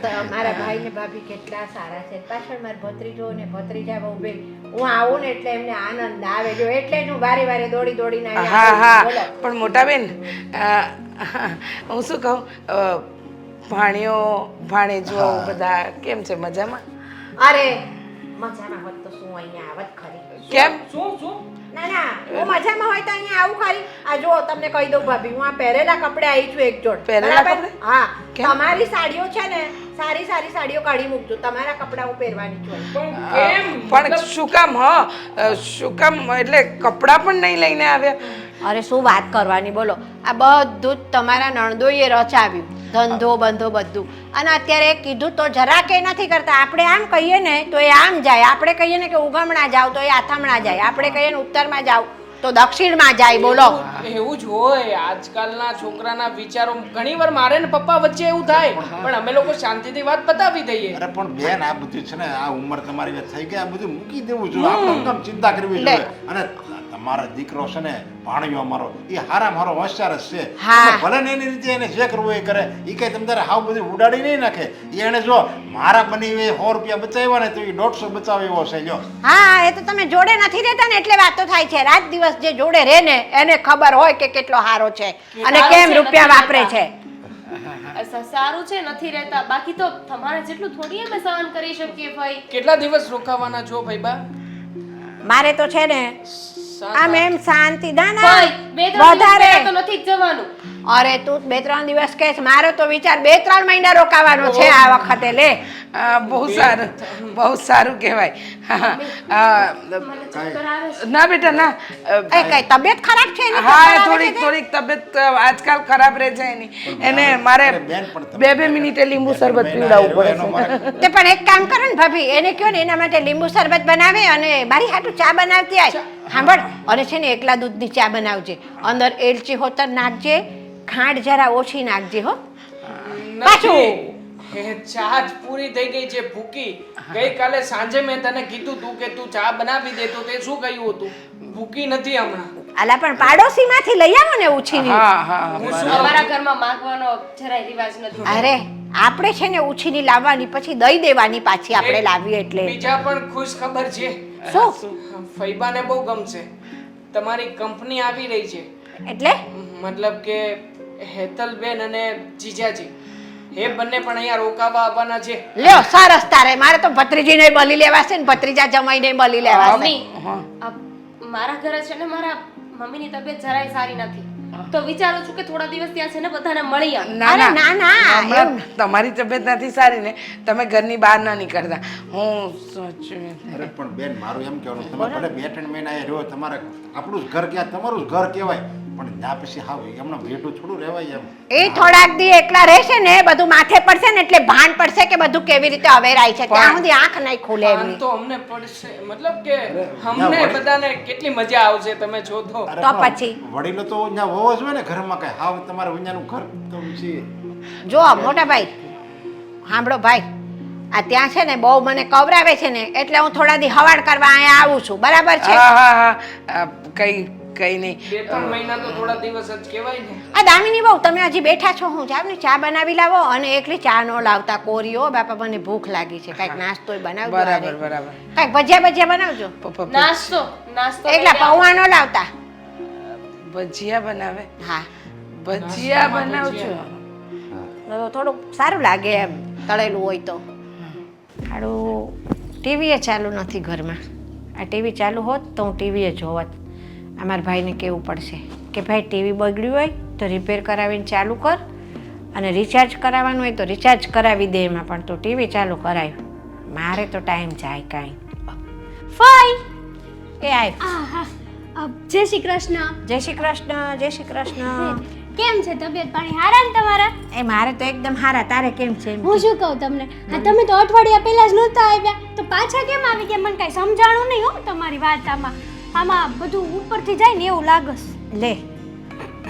તો મારા ભાઈ ને ભાભી કેટલા સારા છે. પાછળ મારા ભત્રીજો ને ભત્રીજા બહુ બે હું આવું ને એટલે એમને આનંદ આવે જો, એટલે જ હું વારે વારે દોડી દોડીને અહીંયા હા હા, બોલો. પણ મોટા બેન હું શું કહું, ભાણીઓ ભાણેજો બધા કેમ છે? મજામાં? અરે મજામાં હોત તો શું અહીંયા આવત ખરી? કેમ? શું ના ના, હું મજામાં હોય તો અહીંયા આવું ખરી? આ જો તમને કહી દઉં ભાભી, હું આ પહેરેલા કપડે આવી છું એક જોડ. પહેરેલા બરાબર? કપડે? હા. કેમ? તમારી સાડીઓ છે ને, સારી સારી સાડીઓ કાઢી મૂકજો, તમારા કપડા હું પહેરવાની છું. પણ કેમ? પણ શું કામ? શું કામ? એટલે કપડાં પણ નહીં લઈને આવ્યા? અરે શું વાત કરવાની બોલો, આ બધું જ તમારા નણદોઈએ રચાવ્યું, ધંધો બંધો બધું. અને અત્યારે કીધું તો જરા કે નથી કરતા. આપણે આમ કહીએ ને તો એ આમ જાય, આપણે કહીએ ને કે ઉગમણા જાવ તો એ આથમણા જાય, આપણે કહીએ ને ઉત્તરમાં જાવ તો દક્ષિણમાં જાય. બોલો. એવું જ હોય, આજકાલના છોકરાના વિચારો. ઘણીવાર મારે ને પપ્પા વચ્ચે એવું થાય, પણ અમે લોકો શાંતિથી વાત પતાવી દઈએ. અરે પણ બેન, આ બધું છે ને, આ ઉંમર તમારી થઈ ગઈ, આ બધું મૂકી દેવું જોઈએ. આપણે કેમ ચિંતા કરવી જોઈએ? અને તમારો દીકરો છે ને, ભાણિયો અમારો, એ હારામાં હારો હોશિયાર જ છે. હા. એટલે ભલે ને એની રીતે એને જે કરવું એ કરે, એ કઈ તમ તારે હાવ બધું ઉડાડી નહીં નાખે. એને જો મારા બની 100 રૂપિયા બચાવ્યા ને તો એ 150 બચાવે એવો છે. જો હા, એ તો તમે જોડે નથી રહેતા ને એટલે વાતો થાય છે. રાત દિવસ જે જોડે રહે ને એને ખબર હોય કે કેટલો હારો છે અને કેમ રૂપિયા વાપરે છે. સારું છે નથી રહેતા, બાકી તો તમારે જેટલું થોડી અમે સહન કરી શકીએ ભાઈ. કેટલા દિવસ રોકાવાના છો ભાઈબા? મારે તો છે ને આમ એમ શાંતિ દાના ભાઈ 2-3 દિવસ પહેલા તો નથી જ જવાનું. અરે તું 2-3 દિવસ કે મારો તો વિચાર 2-3 મહિના રોકાવાનો છે આ વખતે. લે બહુ સારું, બહુ સારું કહેવાય. મને ચક્કર આવે છે. ના બેટા ના, એ કઈ તબિયત ખરાબ છે એની? હા થોડીક તબિયત આજકાલ ખરાબ રહે છે એની. એને મારે બેન પણ તમે 2 મિનિટે લીંબુ શરબત પીવડાવવું પડે એનો છે. મારે તે પણ એક કામ કરો ને ભાભી, એને કહો ને એના માટે લીંબુ શરબત બનાવે અને મારી હાટુ ચા બનાવતી આય. સાંભળ, અને છે ને એકલા દૂધની ચા બનાવજે, અંદર એલચી હોતર નાખજે, ખાંડ જરા ઓછી નાખજે હો. પાછું ચા જ પૂરી થઈ ગઈ છે, ભૂકી. ગઈકાલે સાંજે મેં તને કીધું તું કે તું ચા બનાવી દે, તો તે શું કહ્યું હતું? ભૂકી નથી હમણાં. આલા પણ પાડોશીમાંથી લઈ આવો ને ઉછીની. હા હા, અમારા ઘરમાં માંગવાનો જરાય રિવાજ નથી. અરે આપણે છે ને ઉછીની લાવવાની, પછી દઈ દેવાની પાછી આપણે લાવીએ એટલે. બીજા પણ ખુશ ખબર છે. શું? ફૈબાને બહુ ગમશે. તમારી કંપની આવી રહી છે. એટલે મતલબ કે હેતલબેન અને જીજાજી એ બંને પણ અહીંયા રોકાવા આવવાના છે. લ્યો સરસ. તારે મારે તો ભત્રીજીને બલી લેવા છે ને ભત્રીજા જમાઈને બલી લેવા છે. મમ્મી, મારા ઘરે છે ને મારા મમ્મીની તબિયત જરાય સારી નથી, તો વિચારું છું કે થોડા દિવસ ત્યાં છે ને બધાને મળી આવું. ના અરે ના ના ના, હમણાં તમારી તબિયત નથી સારી ને, તમે ઘરની બહાર ના નીકળતા. હું સોચું અરે પણ બેન, મારું એમ કહેવાનું, તમે ભલે 2-3 મહિના એ રહ્યો, તમારે આપણું જ ઘર ક્યાં તમારું જ ઘર કહેવાય, પણ ત્યાં પછી હાવ હમણાં ભેટું થોડું રહેવાય એમ. એ થોડાક દી એકલા રહેશે ને, બધું માથે પડશે ને એટલે ભાન પડશે કે બધું કેવી રીતે અવેરાય છે. ત્યાં સુધી આંખ નહીં ખુલે આમ એમની. તો અમને પડશે, મતલબ કે અમને બધાને કેટલી મજા આવશે તમે જો તો. અરે તો પણ પછી? વડીલો તો ત્યાં હોવો જ હોય ને ઘરમાં, કઈ હાવ તમારે અહીંયાનું ઘર તો છે. જો મોટા ભાઈ સાંભળો ભાઈ, આ ત્યાં છે ને બહુ મને કવરાવે છે ને એટલે હું થોડા દી હવાડ કરવા અહીંયા આવું છું બરાબર છે હા હા હા કઈ નહીં 2-3 મહિના તો થોડા દિવસ જ કહેવાય ને. આ દામિની બહુ તમે હજી બેઠા છો હું જાવ ને ચા બનાવી લાવો અને એકલી ચા નો લાવતા કોરીઓ બાપા મને ભૂખ લાગી છે કાંઈક નાસ્તો બનાવજો બરાબર બરાબર કાંઈક ભજીયા બનાવજો નાસ્તો નાસ્તો એકલા પૌવા નો લાવતા ભજીયા બનાવે હા ભજીયા બનાવજો તો થોડુંક સારું લાગે એમ તળેલું હોય તો હાડું ટીવી ચાલુ નથી ઘરમાં આ ટીવી ચાલુ હોત તો હું ટીવી જોવત અમારા ભાઈને કહેવું પડશે કે ભાઈ ટીવી બગડ્યું હોય તો રિપેર કરાવીને ચાલુ કર અને રિચાર્જ કરાવવાનું હોય તો રિચાર્જ કરાવી દે એમાં પણ તો ટીવી ચાલુ કરાવ્યું મારે તો ટાઈમ જાય કાંઈ ફઈ એ આવ્યું આહા જય શ્રી કૃષ્ણ. જય શ્રી કૃષ્ણ જય શ્રી કૃષ્ણ કેમ છે તબિયત પાણી હારા ને તમારા? એ મારે તો એકદમ સારા તારે કેમ છે હું શું કહું તમને આ તમે તો અઠવાડિયા પહેલા જ નહોતા આવ્યા તો પાછા કેમ આવી ગયા મને કાંઈ સમજાણું નહીં હો તમારી વાત આમાં બધું ઉપરથી જાય ને એવું લાગસ. લે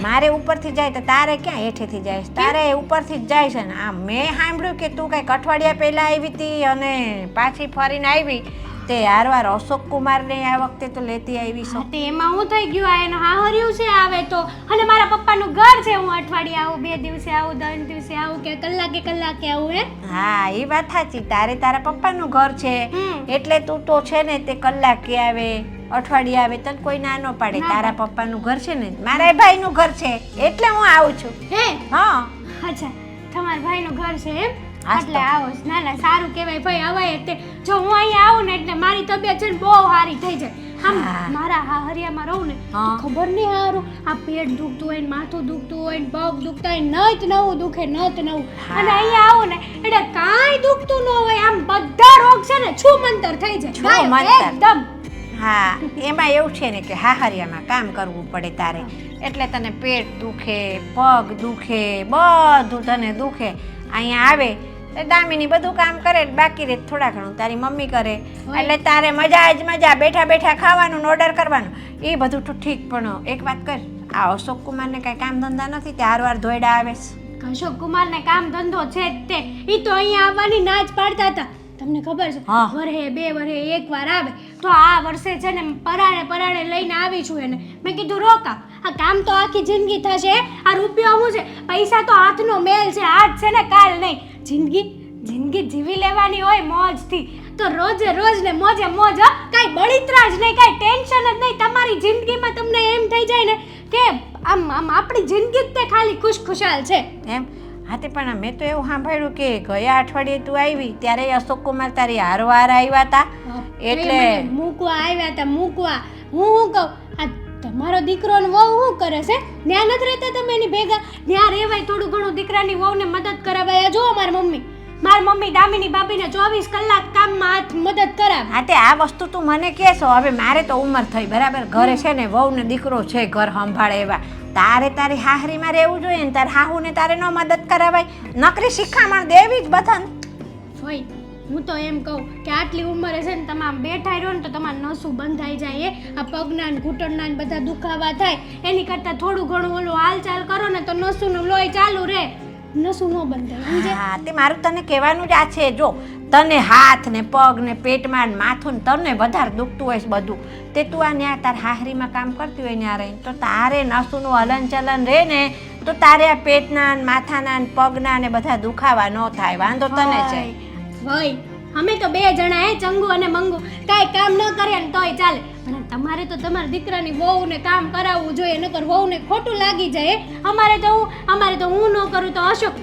મારે ઉપરથી જાય તો તારે ક્યાં હેઠેથી જાય તારે ઉપરથી જ જાય છે ને આ મેં સાંભળ્યું કે તું કંઈક અઠવાડિયા પહેલાં આવી હતી અને પાછી ફરીને આવી તે હારવાર અશોક કુમારને આ વખતે તો લેતી આવી હા છો તે એમાં હું થઈ ગયું આ એનો હાહર્યું છે આવે તો અને મારા પપ્પાનું ઘર છે હું અઠવાડિયે આવું 2 દિવસે આવું 3 દિવસે આવું કે કલાકે આવું હે. હા એ વાત સાચી તારે તારા પપ્પાનું ઘર છે એટલે તું તો છે ને તે કલાકે આવે અઠવાડિયે આવે તને કોઈ ના ન પાડે તારા પપ્પાનું ઘર છે ને મારા ભાઈનું ઘર છે એટલે હું આવું છું હે હા અચ્છા તમારા ભાઈનું ઘર છે એમ હાસ એટલે તો. આવો છો. ના ના સારું કહેવાય ભાઈ અવાય તે જો હું અહીંયા આવું ને એટલે મારી તબિયત છે ને બહુ સારી થઈ જાય આમ હા. મારા હાહરિયામાં રહું ને તો હા. ખબર નહીં હારું આ પેટ દુખતું હોય ને માથું દુખતું હોય ને પગ દુખતા હોય નત નવું દુખે નત નવું અને અહીંયા આવું ને એટલે કાંઈ દુખતું ન હોય આમ બધા રોગ છે ને છૂમંતર થઈ જાય છૂમંતર. એકદમ હા એમાં એવું છે ને કે હાહરિયામાં કામ કરવું પડે તારે એટલે તને પેટ દુખે પગ દુખે બધું તને દુખે અહીંયા આવે તો દામિની બધું કામ કરે બાકી રહે થોડા ઘણું તારી મમ્મી કરે એટલે તારે મજા જ મજા બેઠા બેઠા ખાવાનું ઓર્ડર કરવાનું એ બધું તો ઠીક પણ એક વાત કર આ અશોક કુમારને કાંઈ કામ ધંધા નથી તે હારવાર ધોયડા આવે છે અશોક કુમારને કામ ધંધો છે જ તે ઈ તો અહીંયા આવવાની ના જ પાડતા હતા તમને ખબર છે હા. વરહે 2 વરહે એકવાર આવે તો આ વર્ષે છે ને પરાણે લઈને આવી છું એને મેં કીધું રોકા આ કામ તો આખી જિંદગી થશે આ રૂપિયો શું છે પૈસા તો હાથનો મેલ છે આજ છે ને કાલ નહીં જિંદગી જીવી લેવાની હોય મોજથી તો રોજે રોજ ને મોજે મોજ હો કાંઈ બળિતરા જ નહીં કાંઈ ટેન્શન જ નહીં તમારી જિંદગીમાં તમને એમ થઈ જાય ને કે આમ આપણી જિંદગી જ તે ખાલી ખુશખુશાલ છે એમ હા તે પણ મેં તો એવું સાંભળ્યું કે ગયા અઠવાડિયે તું આવી ત્યારે અશોક કુમાર તારી હારવાર આવ્યા હતા એટલે મૂકવા આવ્યા હતા મૂકવા હું કહું આ તમારો દીકરો ને વહુ શું કરે છે ત્યાં નથી રહેતા તમે એની ભેગા ત્યાં રહેવાય થોડું ઘણું દીકરાની વહુને મદદ કરાવાય જો મારી મમ્મી દામિની ભાભીને 24 કલાક કામમાં હાથ મદદ કરાવે હા તે આ વસ્તુ તું મને કહેશો હવે મારે તો ઉંમર થઈ બરાબર ઘરે છે ને વહુ ને દીકરો છે ઘર સંભાળે એવા તારી હાહરીમાં રહેવું જોઈએ ને તારે હાહુને તારે ન મદદ કરાવાય નકરી શિખામણ દેવી જ બધાને ભાઈ હું તો એમ કહું કે આટલી ઉંમરે છે ને તમે આમ બેઠા રહ્યો ને તો તમારા નસું બંધાઈ જાય આ પગના ને ઘૂંટણના ને બધા દુખાવા થાય એની કરતાં થોડું ઘણું ઓલું હાલચાલ કરો ને તો નસુનું લોહી ચાલુ રહે નસું ન બંધાય સમજે હા તે મારું તને કહેવાનું જ આ છે જો તને હાથ ને પગ ને પેટમાં ને માથું ને તને વધારે દુખતું હોય છે બધું તે તું આ ન્યા તાર હાહરીમાં કામ કરતી હોય ત્યાં રહીને તો તારે નસુનું હલન ચલન રહે ને તો તારે આ પેટના ને માથાના ને પગના ને બધા દુખાવા ન થાય વાંધો તને છે ભાઈ અમે તો 2 જણા હે ચંગુ અને મંગુ કાંઈ કામ ન કરે ને તોય ચાલે પણ તમારે તો તમારા દીકરાની વહુને કામ કરાવવું જોઈએ નકર વહુને ખોટું લાગી જાય અમારે તો હું ન કરું તો અશોક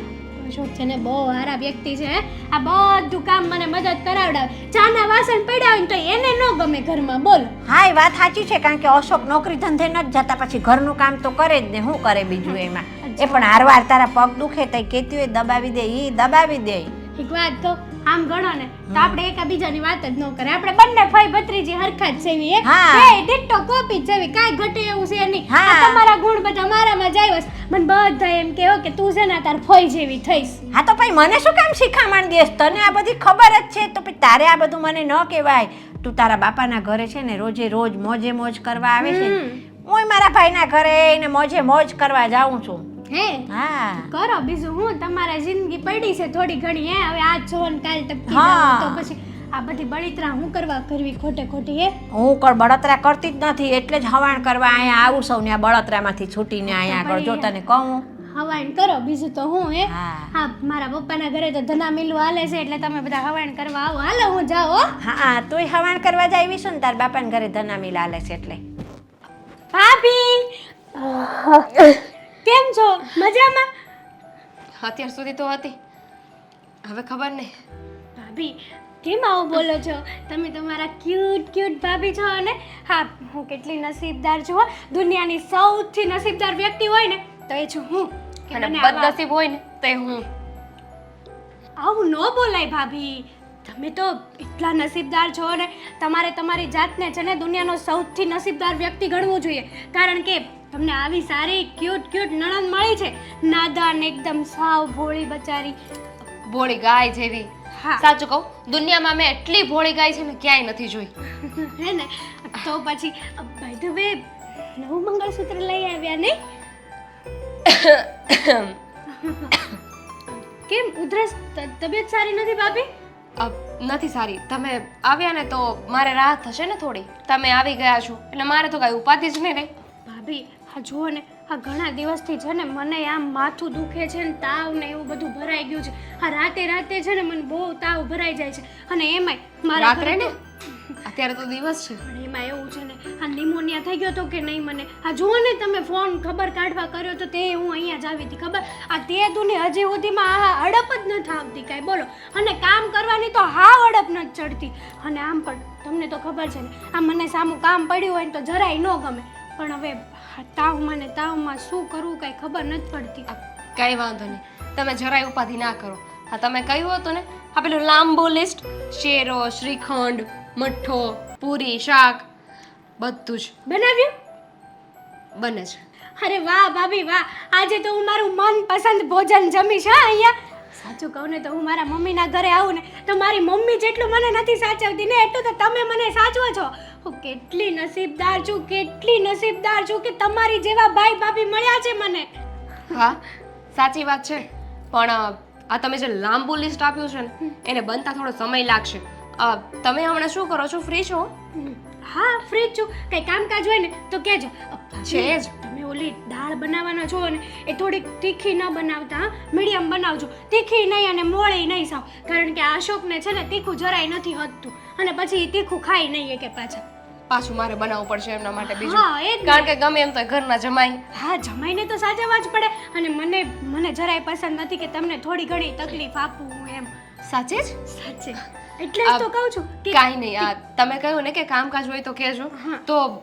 છે ને બહુ સારા વ્યક્તિ છે આ બધું કામ મને મદદ કરાવડાવે ચાના વાસણ પડ્યા હોય ને તો એને ન ગમે ઘરમાં બોલો હા એ વાત સાચી છે કારણ કે અશોક નોકરી ધંધે ન જતા પછી ઘરનું કામ તો કરે જ ને શું કરે બીજું એમાં એ પણ હારવાર તારા પગ દુખે તો કહેતી હોય દબાવી દે ઈ દબાવી દે એક વાત કહું આમ ગણો ને તો આપણે એકાબીજાની વાત જ ન કરે આપણે બંને ભાઈ ભત્રીજી હરખા જ સેવી હા. બે ડિટ્ટો કોપી જ સેવી કાંઈ ઘટે એવું છે નહીં હા. આ તમારા ગુણ બધા મારામાં જ આવ્યા છે. મને બધા એમ કહો કે તું છે ને તાર ફોઈ જેવી થઈશ હા તો પછી મને શું કામ શીખામણ દેશ તને આ બધી ખબર જ છે તો પછી તારે આ બધું મને ન કહેવાય તું તારા બાપાના ઘરે છે ને રોજે રોજ મોજે મોજ કરવા આવે છે હું મારા ભાઈના ઘરે ને મોજે મોજ કરવા જાઉં છું હે હા કરો બીજું હું તમારા જિંદગી પડી છે થોડી ઘણી હે હવે આજ છો ને કાલ ટપકી હા. જાવ તો પછી આ બધી બળિતરા હું કરવા કરવી ખોટે ખોટી હે હું બળતરા કરતી જ નથી એટલે જ હવાણ કરવા અહીંયા આવું સૌ ને આ બળતરામાંથી છૂટીને અહીંયા આગળ જો તને કહું હવાણ કરો બીજું તો હું હે હા. હા મારા પપ્પાના ઘરે તો ધના મિલું હાલે છે એટલે તમે બધા હવાણ કરવા આવો હાલો હું જાઉં હો હા તોય હવાણ કરવા જાવી છું ને તાર બાપાના ઘરે ધના મિલ હાલે છે એટલે ભાભી કેમ છો મજામાં અત્યાર સુધી તો હતી, હવે ખબર નહીં. ભાભી કેમ આવું બોલો છો તમે તમારા ક્યુટ ક્યુટ ભાભી છો અને હા હું કેટલી નસીબદાર છું હો. દુનિયાની સૌથી નસીબદાર વ્યક્તિ હોય ને તો એ છું હું કે અને મને આવા- બદનસીબ હોય ને તે હું. આવું ન બોલાય ભાભી તમે તો એટલા નસીબદાર છો ને તમારે તમારી જાતને છે ને દુનિયાનો સૌથી નસીબદાર વ્યક્તિ ગણવું જોઈએ કારણ કે તમને આવી સારી ક્યુટ ક્યુટ નણંદ મળી છે નાદાન એકદમ સાવ ભોળી બચારી ભોળી ગાય જેવી. હા. સાચું કહું, દુનિયામાં મેં એટલી ભોળી ગાય છે ને ક્યાંય નથી જોઈ. હે ને તો પછી બાય ધ વે નવું મંગળસૂત્ર લઈ આવ્યા નહીં કેમ ઉધરસ તબિયત સારી નથી ભાભી નથી સારી. તમે આવ્યા ને તો મારે રાહત થશે ને થોડી. તમે આવી ગયા છો એટલે મારે તો કાંઈ ઉપાધિ જ નહીં રહી. ભાભી આ જુઓ ને આ ઘણા દિવસથી છે ને મને આમ માથું દુખે છે ને તાવ ને એવું બધું ભરાઈ ગયું છે આ રાતે છે ને મને બહુ તાવ ભરાઈ જાય છે અને એમાંય મારા રાત્રે ઘરે ને તો- અત્યારે તો દિવસ છે. પણ એમાં એવું છે ને આ નિમોનિયા થઈ ગયો તો કે નહીં મને આ જુઓ ને તમે ફોન ખબર કાઢવા કર્યો તો તે હું અહીંયા જ આવી હતી ખબર આ તે દુની હજી સુધીમાં આ અડપ જ નથી આવતી કાંઈ બોલો અને કામ કરવાની તો હાવ અડપ નથી ચડતી અને આમ પણ તમને તો ખબર છે ને આ મને સામું કામ પડ્યું હોય ને તો જરાય ન ગમે પણ હવે આ તાવમાં શું કરવું કાંઈ ખબર નથી પડતી કાંઈ વાંધો નહીં, તમે જરાય ઉપાધિ ના કરો. હા, તમે કહ્યું હતું ને આ પેલું લાંબુ લિસ્ટ, શેરો, શ્રીખંડ, મઠ્ઠો, પૂરી, શાક બધું જ બનાવ્યું બને છે. અરે વાહ ભાભી વાહ આજે તો હું મારું મનપસંદ ભોજન જમીશ હા અહીંયા સાચું કહું ને તો હું મારા મમ્મીના ઘરે આવું ને તો મારી મમ્મી જેટલું મને નથી સાચવતી ને એટલું તો તમે મને સાચવો છો હું કેટલી નસીબદાર છું કે તમારી જેવા ભાઈ ભાભી મળ્યા છે મને હા, સાચી વાત છે. પણ આ તમે જે લાંબુ લિસ્ટ આપ્યું છે ને એને બનતા થોડો સમય લાગશે. તમે હમણાં શું કરો છો? ફ્રી છો? હા ફ્રી જ છું કંઈ કામકાજ હોય ને તો કહેજો છે જ. તમે ઓલી દાળ બનાવવાના છો ને એ થોડીક તીખી ન બનાવતા મીડિયમ બનાવજો તીખી નહીં અને મોળી નહીં સાવ કારણ કે આ અશોકને છે ને તીખું જરાય નથી હતતું અને પછી ઈ તીખું ખાઈ નહીં કે પાછું મારે બનાવવું પડશે એમના માટે બીજું, હા, એ જ ને. કારણ કે ગમે એમ તો ઘરના જમાઈ. હા જમાઈને તો સાચવવા જ પડે અને મને જરાય પસંદ નથી કે તમને થોડી ઘણી તકલીફ આપું હું એમ સાચે જ? સાચે એટલે જ તો કહું છું કે કાંઈ નહીં, આ તમે કહ્યું ને કે કામકાજ હોય તો કહેજો. તો